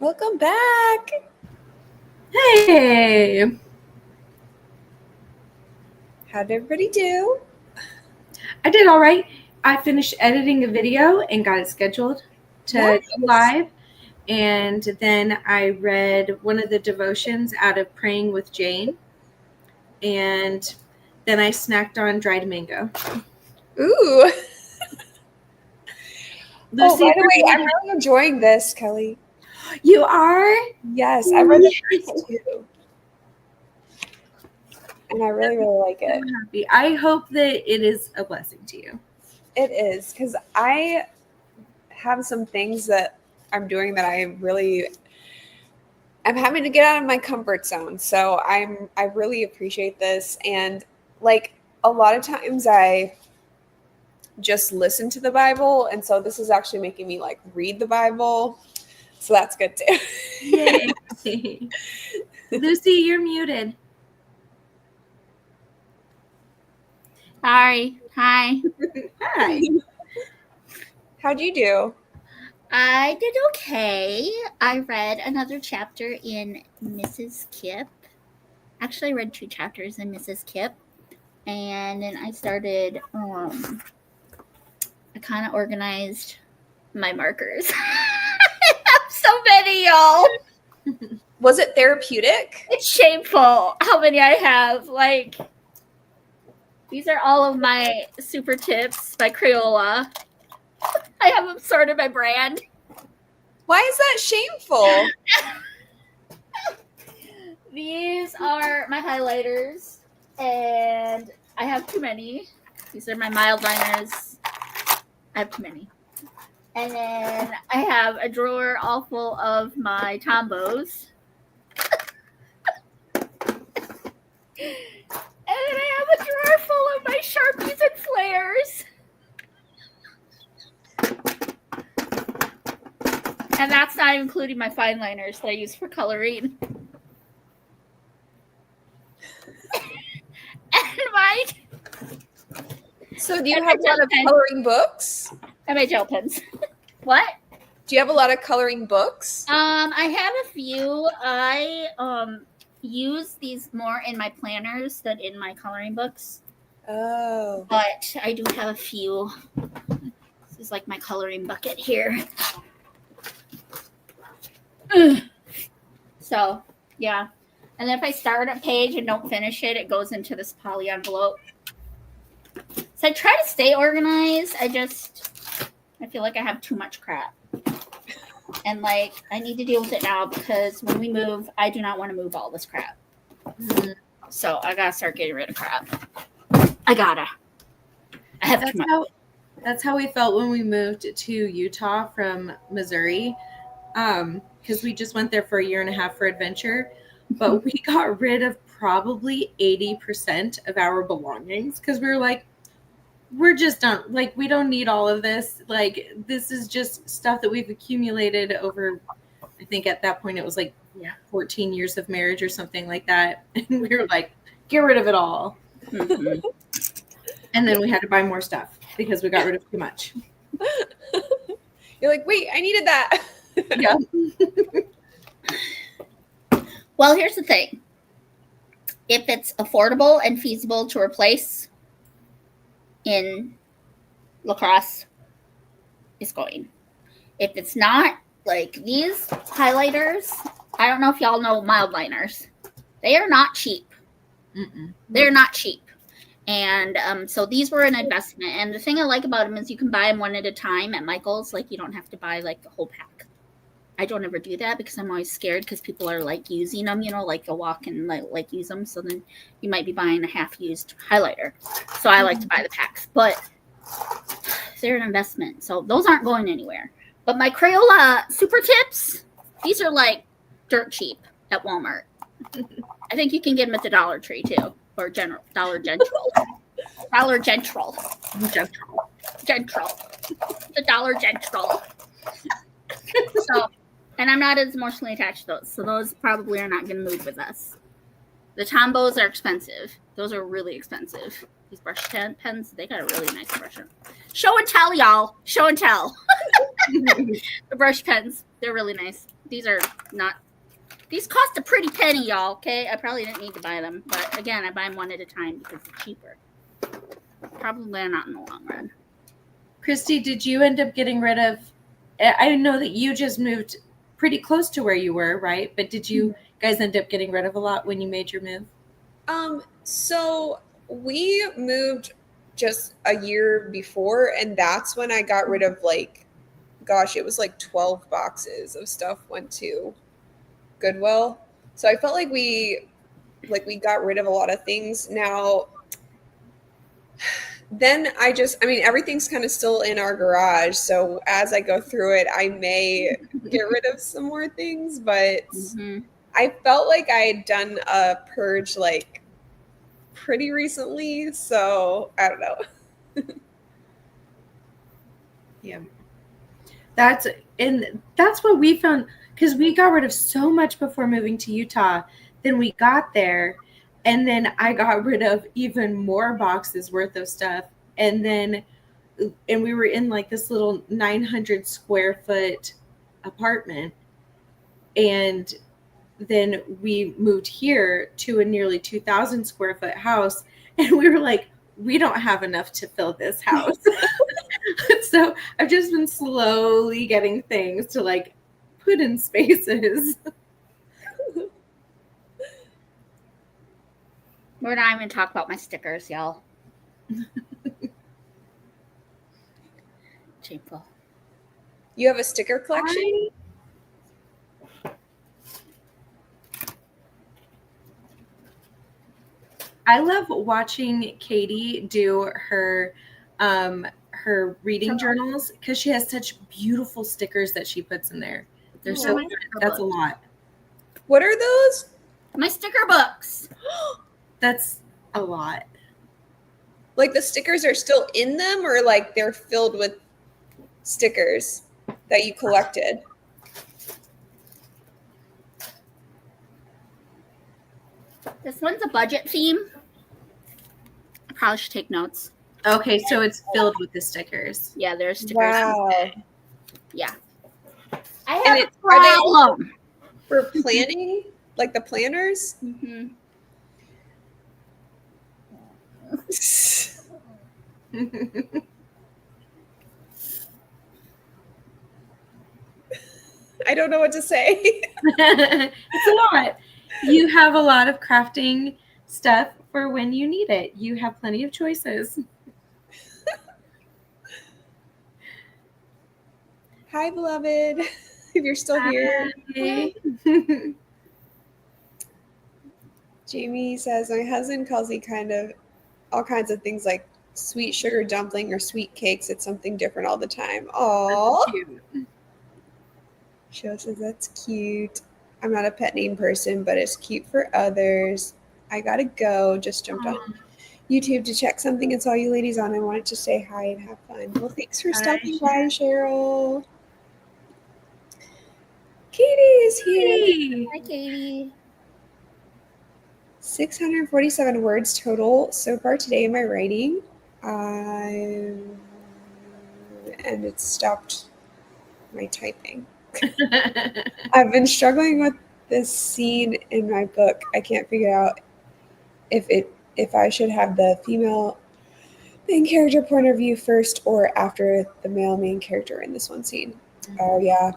Welcome back. Hey, How did everybody do? I did all right. I finished editing a video and got it scheduled to Nice. go live. And then I read one of the devotions out of Praying with Jane. And then I snacked on dried mango. Ooh. Lucy, By the way, I'm really enjoying this, Kelley. you are? Yes, I read the first two. And I really, really like it. I'm happy. I hope that it is a blessing to you. It is, because I have some things that I'm doing that I'm having to get out of my comfort zone. So I really appreciate this. And like a lot of times I just listen to the Bible. And so this is actually making me like read the Bible. So that's good too. Yay. Lucy, you're muted. Sorry. Hi. Hi. How'd you do? I did okay. I read another chapter in Mrs. Kip. Actually, I read 2 chapters in Mrs. Kip. And then I started, I kind of organized my markers. I have so many, y'all. Was it therapeutic? It's shameful how many I have. Like, these are all of my super tips by Crayola. I have them sorted by brand. Why is that shameful? These are my highlighters, and I have too many. These are my mild liners. I have too many. And then I have a drawer all full of my Tombos. And then I have a drawer full of my Sharpies and flares. And that's not including my fine liners that I use for coloring. And my... So do you And have a my lot of gel pen. coloring books? And my gel pens. What? Do you have a lot of coloring books? I have a few. I use these more in my planners than in my coloring books. Oh. But I do have a few. This is like my coloring bucket here. So, yeah. And then if I start a page and don't finish it, it goes into this poly envelope. So I try to stay organized. I feel like I have too much crap. And like, I need to deal with it now because when we move, I do not want to move all this crap. Mm-hmm. So I gotta start getting rid of crap. I have too much. That's how we felt when we moved to Utah from Missouri. Because we just went there for 1.5 years for adventure. But we got rid of probably 80% of our belongings because we were like, we're just done. Like, we don't need all of this. Like, this is just stuff that we've accumulated over, I think at that point it was like 14 years of marriage or something like that. And we were like, get rid of it all. Mm-hmm. And then we had to buy more stuff because we got rid of too much. You're like, wait, I needed that. Yeah. Well, here's the thing. If it's affordable and feasible to replace in La Crosse, it's going. If it's not, like these highlighters, I don't know if y'all know mild liners. They are not cheap. Mm-mm. They're not cheap. And so these were an investment. And the thing I like about them is you can buy them one at a time at Michael's. Like, you don't have to buy like the whole pack. I don't ever do that because I'm always scared because people are like using them, you know, like they'll walk and like use them. So then you might be buying a half-used highlighter. So I like to buy the packs, but they're an investment. So those aren't going anywhere. But my Crayola super tips, these are like dirt cheap at Walmart. I think you can get them at the Dollar Tree too, or Dollar General. Dollar General. The Dollar General. So, and I'm not as emotionally attached to those. So those probably are not going to move with us. The Tombos are expensive. Those are really expensive. These brush pens, they got a really nice brush. Show and tell, y'all. Show and tell. The brush pens, they're really nice. These cost a pretty penny, y'all, okay? I probably didn't need to buy them, but again, I buy them one at a time because it's cheaper. Probably not in the long run. Kristi, did you end up getting rid of, I know that you just moved pretty close to where you were, right? But did you guys end up getting rid of a lot when you made your move? So we moved just a year before, and that's when I got rid of it was like 12 boxes of stuff went to Goodwill. So I felt like we got rid of a lot of things. Now then everything's kind of still in our garage. So as I go through it, I may get rid of some more things, but I felt like I had done a purge pretty recently. So I don't know. Yeah. That's what we found, because we got rid of so much before moving to Utah. Then we got there, and then I got rid of even more boxes worth of stuff. And we were in like this little 900 square foot apartment. And then we moved here to a nearly 2,000 square foot house. And we were like, we don't have enough to fill this house. So I've just been slowly getting things to like put in spaces. We're not even talk about my stickers, y'all. Shameful. You have a sticker collection? I love watching Katie do her reading journals, because she has such beautiful stickers that she puts in there. They're so good. That's a lot. What are those? My sticker books. That's a lot. Like the stickers are still in them, or like they're filled with stickers that you collected? This one's a budget theme. I probably should take notes. Okay, so it's filled with the stickers. Yeah, there's stickers. Wow. Yeah. I have a problem. For planning? Like the planners? Mm-hmm. I don't know what to say. It's a lot. You have a lot of crafting stuff for when you need it. You have plenty of choices. Hi, beloved. If you're still here. Hi. Jamie says, my husband calls me all kinds of things like sweet sugar dumpling or sweet cakes. It's something different all the time. Aww. Cheryl says, that's cute. I'm not a pet name person, but it's cute for others. I gotta go. Just jumped on YouTube to check something and saw you ladies on. I wanted to say hi and have fun. Well, thanks for stopping by, Cheryl. Katie is here. Hi, Katie. 647 words total so far today in my writing. And it stopped my typing. I've been struggling with this scene in my book. I can't figure out if I should have the female main character point of view first or after the male main character in this one scene. Oh yeah.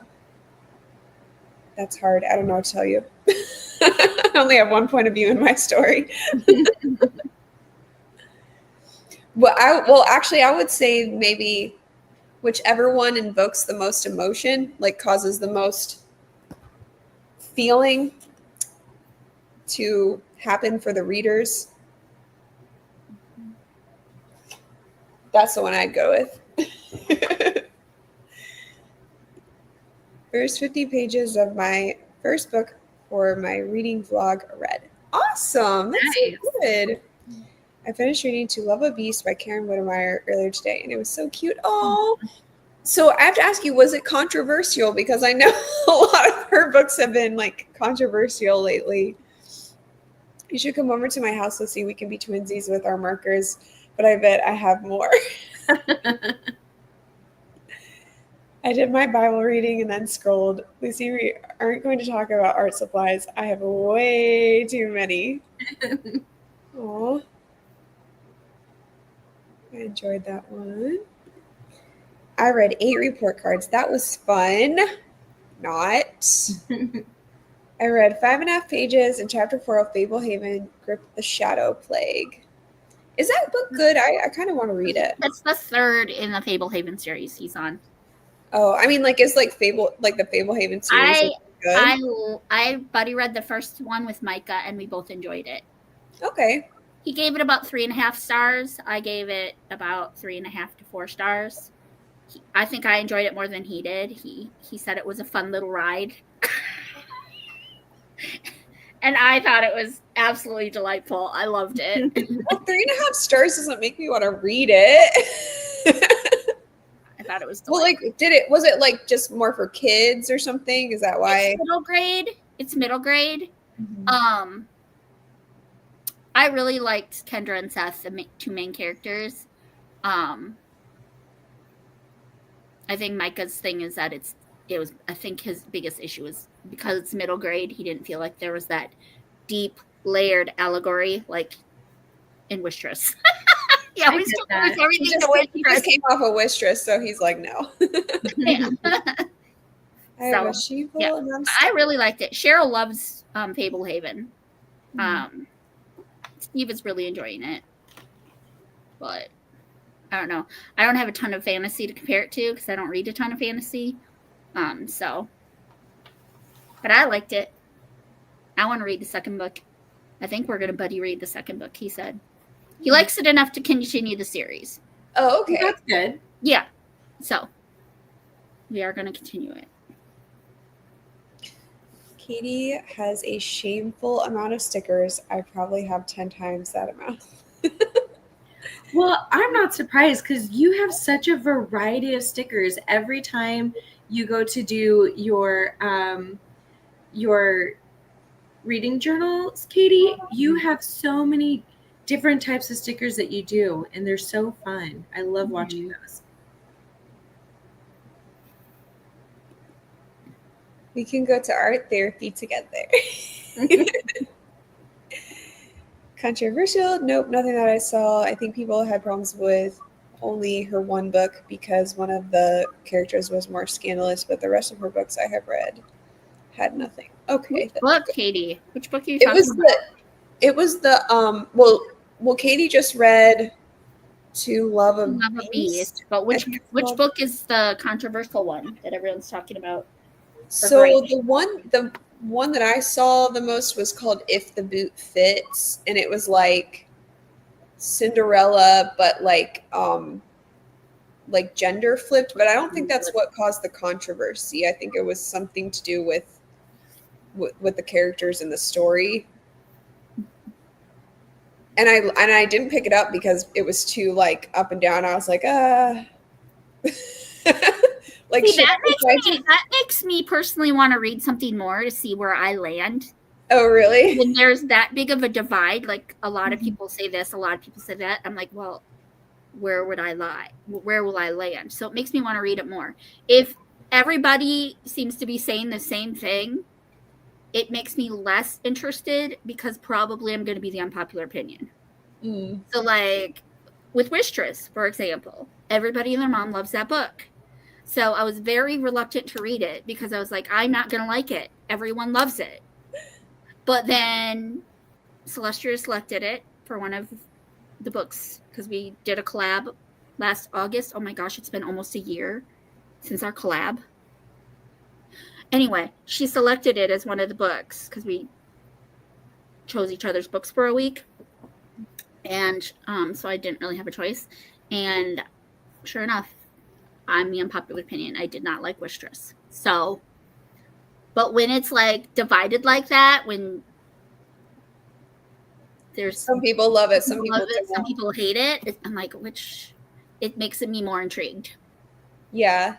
That's hard. I don't know what to tell you. I only have one point of view in my story. I would say maybe whichever one invokes the most emotion, like causes the most feeling to happen for the readers. That's the one I'd go with. First 50 pages of my first book for my reading vlog read. Awesome. That's nice. So good. I finished reading To Love a Beast by Karen Whittemire earlier today, and it was so cute. Oh, so I have to ask you, was it controversial? Because I know a lot of her books have been like controversial lately. You should come over to my house. Let's see, we can be twinsies with our markers, but I bet I have more. I did my Bible reading and then scrolled. Lucy, we aren't going to talk about art supplies. I have way too many. Aw. I enjoyed that one. I read 8 report cards. That was fun. Not. I read 5.5 pages in chapter 4 of Fablehaven, Grip the Shadow Plague. Is that book good? I kind of want to read it. That's the 3rd in the Fablehaven series he's on. Oh, I mean, like, is like the Fablehaven series good? I buddy read the first one with Micah, and we both enjoyed it. Okay. He gave it about 3.5 stars. I gave it about 3.5 to 4 stars. I think I enjoyed it more than he did. He said it was a fun little ride. And I thought it was absolutely delightful. I loved it. Well, 3.5 stars doesn't make me want to read it. I thought it was delightful. Well, like, was it like just more for kids or something? Is that why? It's middle grade. Mm-hmm. I really liked Kendra and Seth, the 2 main characters. I think Micah's thing is that I think his biggest issue is because it's middle grade, he didn't feel like there was that deep, layered allegory like in Wistress. Yeah, we still everything he just came off of Wistress, so he's like, no. Yeah. I really liked it. Cheryl loves Fablehaven. Steve is really enjoying it. But I don't know. I don't have a ton of fantasy to compare it to because I don't read a ton of fantasy. But I liked it. I want to read the second book. I think we're going to buddy read the second book, he said. He likes it enough to continue the series. Oh, okay. That's good. Yeah. So, we are going to continue it. Katie has a shameful amount of stickers. I probably have 10 times that amount. Well, I'm not surprised because you have such a variety of stickers. Every time you go to do your reading journals, Katie, you have so many different types of stickers that you do, and they're so fun. I love watching those. We can go to art therapy together. Controversial? Nope, nothing that I saw. I think people had problems with only her one book because one of the characters was more scandalous, but the rest of her books I have read had nothing. Okay. Which book, Katie? Which book are you talking about? It was the well, Katie just read To Love a Beast. But which book is the controversial one that everyone's talking about? So the one that I saw the most was called If the Boot Fits, and it was like Cinderella, but like gender flipped. But I don't think that's what caused the controversy. I think it was something to do with the characters in the story. And I didn't pick it up because it was too like up and down. I was like, like, see, that makes me personally want to read something more to see where I land. Oh, really? When there's that big of a divide, like a lot of people say this, a lot of people say that. I'm like, well, where would I lie? Where will I land? So it makes me want to read it more. If everybody seems to be saying the same thing, it makes me less interested because probably I'm going to be the unpopular opinion. So like with Wistress, for example, everybody and their mom loves that book. So I was very reluctant to read it because I was like, I'm not going to like it. Everyone loves it. But then Celestia selected it for one of the books because we did a collab last August. Oh my gosh, it's been almost a year since our collab. Anyway, she selected it as one of the books because we chose each other's books for a week. And so I didn't really have a choice. And sure enough, I'm the unpopular opinion. I did not like Wistress. So, but when it's like divided like that, when there's some people love it, some people hate it. I'm like, it makes me more intrigued. Yeah.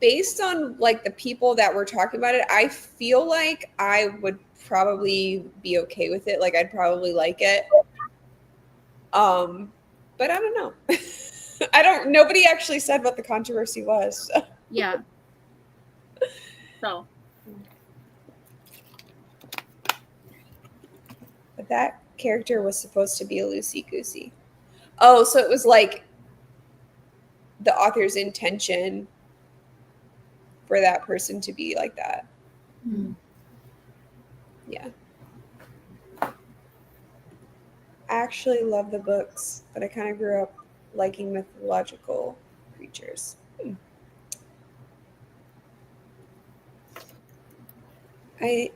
Based on like the people that were talking about it, I feel like I would probably be okay with it. Like I'd probably like it. But I don't know. Nobody actually said what the controversy was. So. Yeah. So. But that character was supposed to be a loosey-goosey. Oh, so it was like the author's intention for that person to be like that. Mm. Yeah. I actually love the books, but I kind of grew up liking mythological creatures. I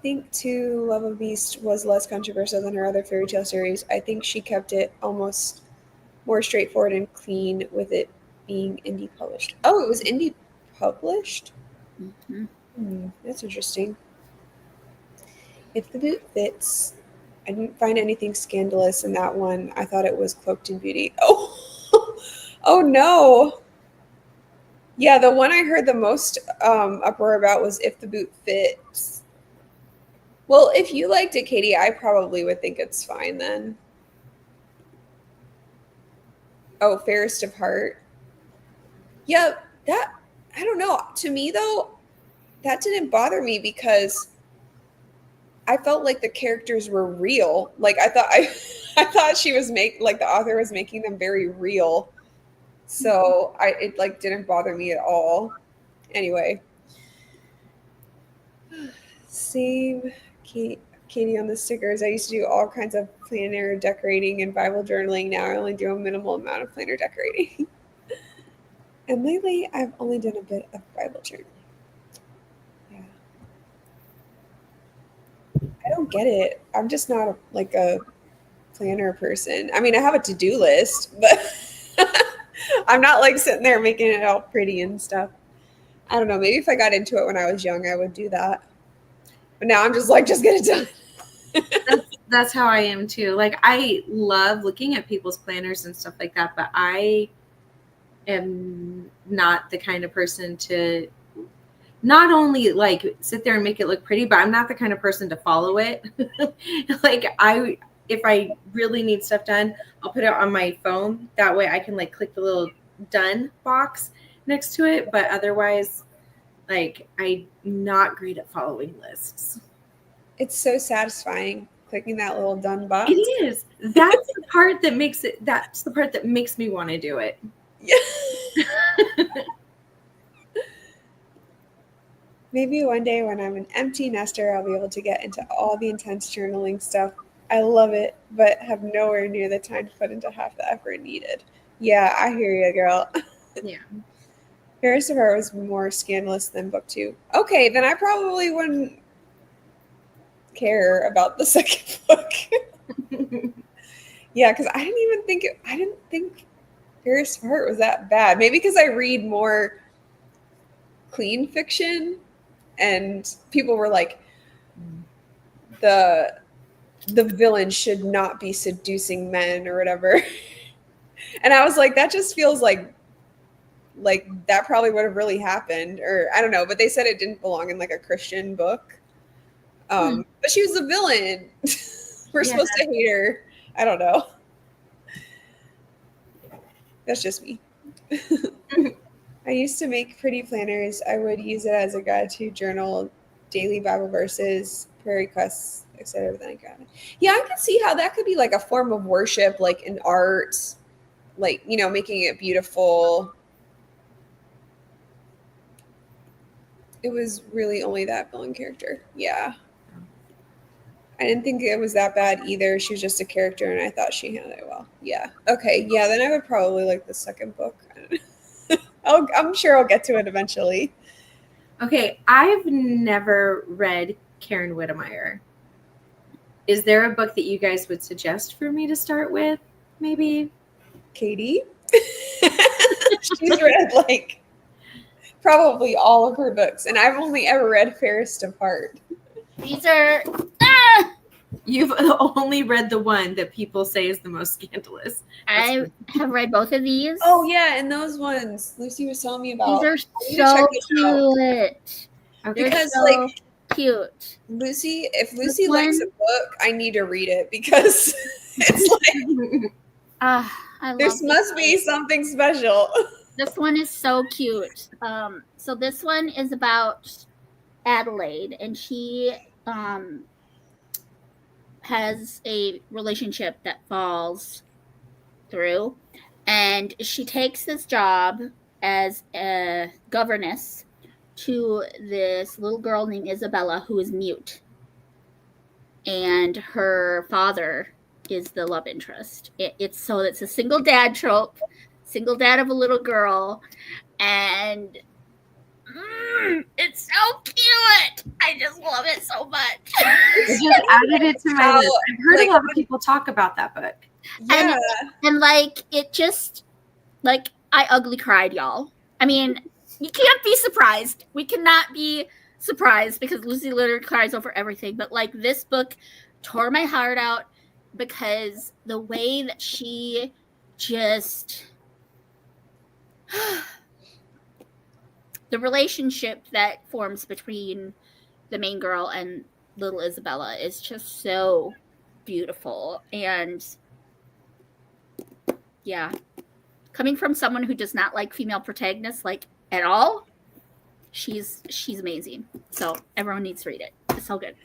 think too, Love of Beast was less controversial than her other fairy tale series. I think she kept it almost more straightforward and clean with it being indie published. Oh, it was indie published? That's interesting. If the boot fits, I didn't find anything scandalous in that one. I thought it was cloaked in beauty. Oh, oh no. Yeah, the one I heard the most uproar about was If the Boot Fits. Well, if you liked it, Katie, I probably would think it's fine then. Oh, Fairest of Heart. Yeah, that, I don't know. To me, though, that didn't bother me because I felt like the characters were real. Like I thought she was like the author was making them very real. So it like didn't bother me at all. Anyway, same Katie on the stickers. I used to do all kinds of planner decorating and Bible journaling. Now I only do a minimal amount of planner decorating. And lately, I've only done a bit of Bible journaling. Yeah. I don't get it. I'm just not like a planner person. I mean, I have a to-do list, but I'm not like sitting there making it all pretty and stuff. I don't know. Maybe if I got into it when I was young, I would do that. But now I'm just like, just get it done. That's how I am too. Like I love looking at people's planners and stuff like that, but I am not the kind of person to not only like sit there and make it look pretty, but I'm not the kind of person to follow it. Like if I really need stuff done, I'll put it on my phone. That way I can like click the little done box next to it. But otherwise, like I'm not great at following lists. It's so satisfying clicking that little done box. It is. That's the part that makes it. That's the part that makes me want to do it. Yeah. Maybe one day when I'm an empty nester, I'll be able to get into all the intense journaling stuff. I love it, but have nowhere near the time to put into half the effort needed. Yeah, I hear you, girl. Yeah. Fairest of Heart was more scandalous than book 2. Okay, then I probably wouldn't care about the second book. Yeah, because I didn't think Fairest of Heart was that bad. Maybe because I read more clean fiction. And people were like, the villain should not be seducing men or whatever. And I was like, that just feels like that probably would have really happened. Or I don't know, but they said it didn't belong in like a Christian book. But she was the villain. We're supposed to hate her. I don't know. That's just me. I used to make pretty planners. I would use it as a gratitude journal, daily Bible verses, prayer requests, etc. Yeah, I can see how that could be like a form of worship, like in art, like, you know, making it beautiful. It was really only that villain character. Yeah. I didn't think it was that bad either. She was just a character, and I thought she handled it well. Yeah. Okay. Yeah, then I would probably like the second book. I'm sure I'll get to it eventually. Okay, I've never read Karen Whittemire. Is there a book that you guys would suggest for me to start with? Maybe? Katie? She's read like probably all of her books, and I've only ever read Fairest of Heart. These are... You've only read the one that people say is the most scandalous. I have read both of these. Oh, yeah, and those ones Lucy was telling me about. These are so cute. Okay. Because, so like, cute. If Lucy likes a book, I need to read it because it's like... I There love must be something special. this one is so cute. So this one is about Adelaide, and she has a relationship that falls through, and she takes this job as a governess to this little girl named Isabella who is mute, and her father is the love interest. It's a single dad trope, single dad of a little girl, and it's so cute. I just love it so much. I just added it to my list. I've heard a lot of people talk about that book. Yeah. And like it just like I ugly cried, y'all. I mean, you can't be surprised. We cannot be surprised because Lucy literally cries over everything. But like this book tore my heart out because the way that she just the relationship that forms between the main girl and little Isabella is just so beautiful. And yeah, coming from someone who does not like female protagonists like at all, she's amazing. So everyone needs to read it. It's so good.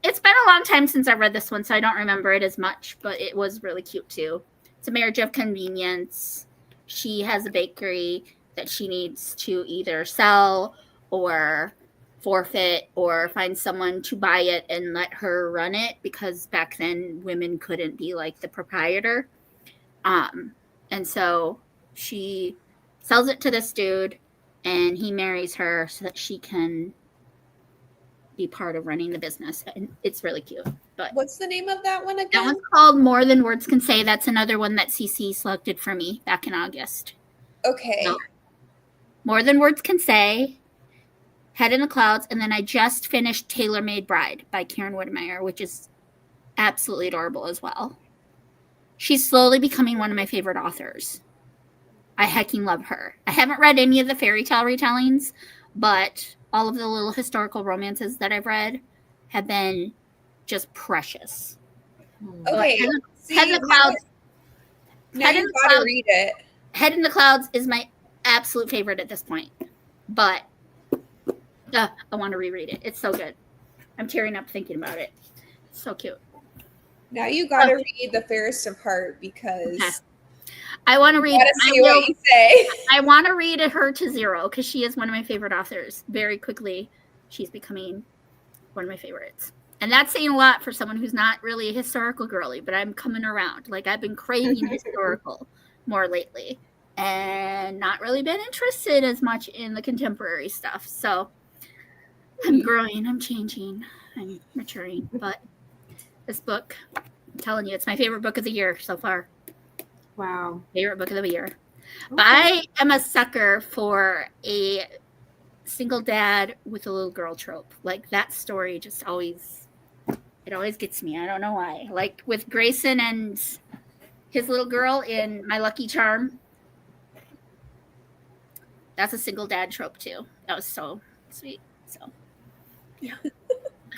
It's been a long time since I read this one, so I don't remember it as much, but it was really cute too. It's a marriage of convenience. She has a bakery that she needs to either sell or forfeit or find someone to buy it and let her run it, because back then women couldn't be like the proprietor. And so she sells it to this dude and he marries her so that she can be part of running the business. And it's really cute. But What's the name of that one again? that one's called More Than Words Can Say. That's another one that CC selected for me back in August. Okay. So, More Than Words Can Say, Head in the Clouds, and then I just finished Tailor Made Bride by Karen Whitmire, which is absolutely adorable as well. She's slowly becoming one of my favorite authors. I hecking love her. I haven't read any of the fairy tale retellings, but all of the little historical romances that I've read have been just precious. Okay. Head in the Clouds. Now you gotta read it. Head in the Clouds is my absolute favorite at this point. But I want to reread it. It's so good. I'm tearing up thinking about it. It's so cute. Now you gotta read The Fairest of Heart because I want to read. Gotta see what you say. I want to read Her to Zero because she is one of my favorite authors. Very quickly, she's becoming one of my favorites. And that's saying a lot for someone who's not really a historical girly, but I'm coming around. Like I've been craving historical more lately and not really been interested as much in the contemporary stuff. So I'm growing, I'm changing, I'm maturing. But this book, I'm telling you, it's my favorite book of the year so far. Wow. Favorite book of the year. Okay. But I am a sucker for a single dad with a little girl trope. Like that story just always gets me. I don't know why. Like with Grayson and his little girl in My Lucky Charm. That's a single dad trope too. That was so sweet. So yeah.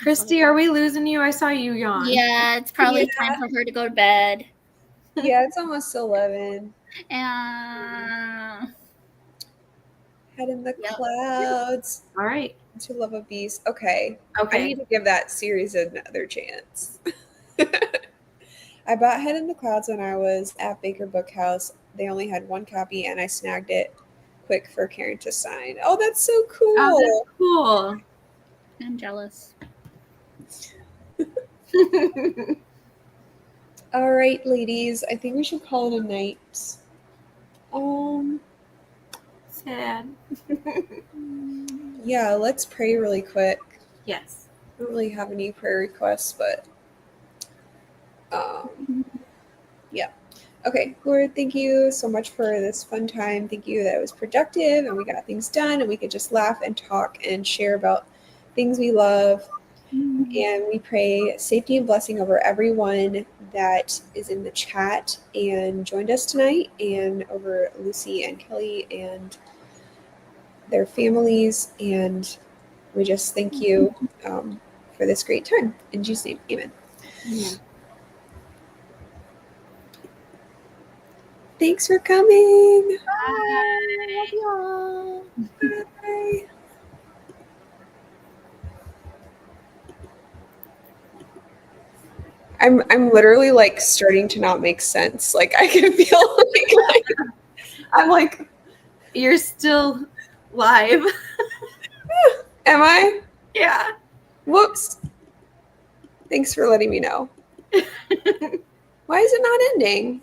Kristi, are we losing you? I saw you yawn. Yeah, it's probably time for her to go to bed. Yeah, it's almost 11. And Head in the Clouds. All right. To Love a Beast. Okay. Okay. I need to give that series another chance. I bought Head in the Clouds when I was at Baker Book House. They only had one copy and I snagged it quick for Karen to sign. Oh, that's so cool. Oh, that's cool. I'm jealous. All right, ladies. I think we should call it a night. Sad. Yeah, let's pray really quick. Yes. I don't really have any prayer requests, but yeah. Okay, Lord, thank you so much for this fun time. Thank you that it was productive and we got things done and we could just laugh and talk and share about things we love. And we pray safety and blessing over everyone that is in the chat and joined us tonight, and over Lucy and Kelley and their families. And we just thank you for this great time. In Jesus' name, amen. Yeah. Thanks for coming. Bye. Love y'all. Bye. I'm literally like starting to not make sense. Like I can feel like I'm like, You're still live. am I? Yeah. Whoops. Thanks for letting me know. Why is it not ending?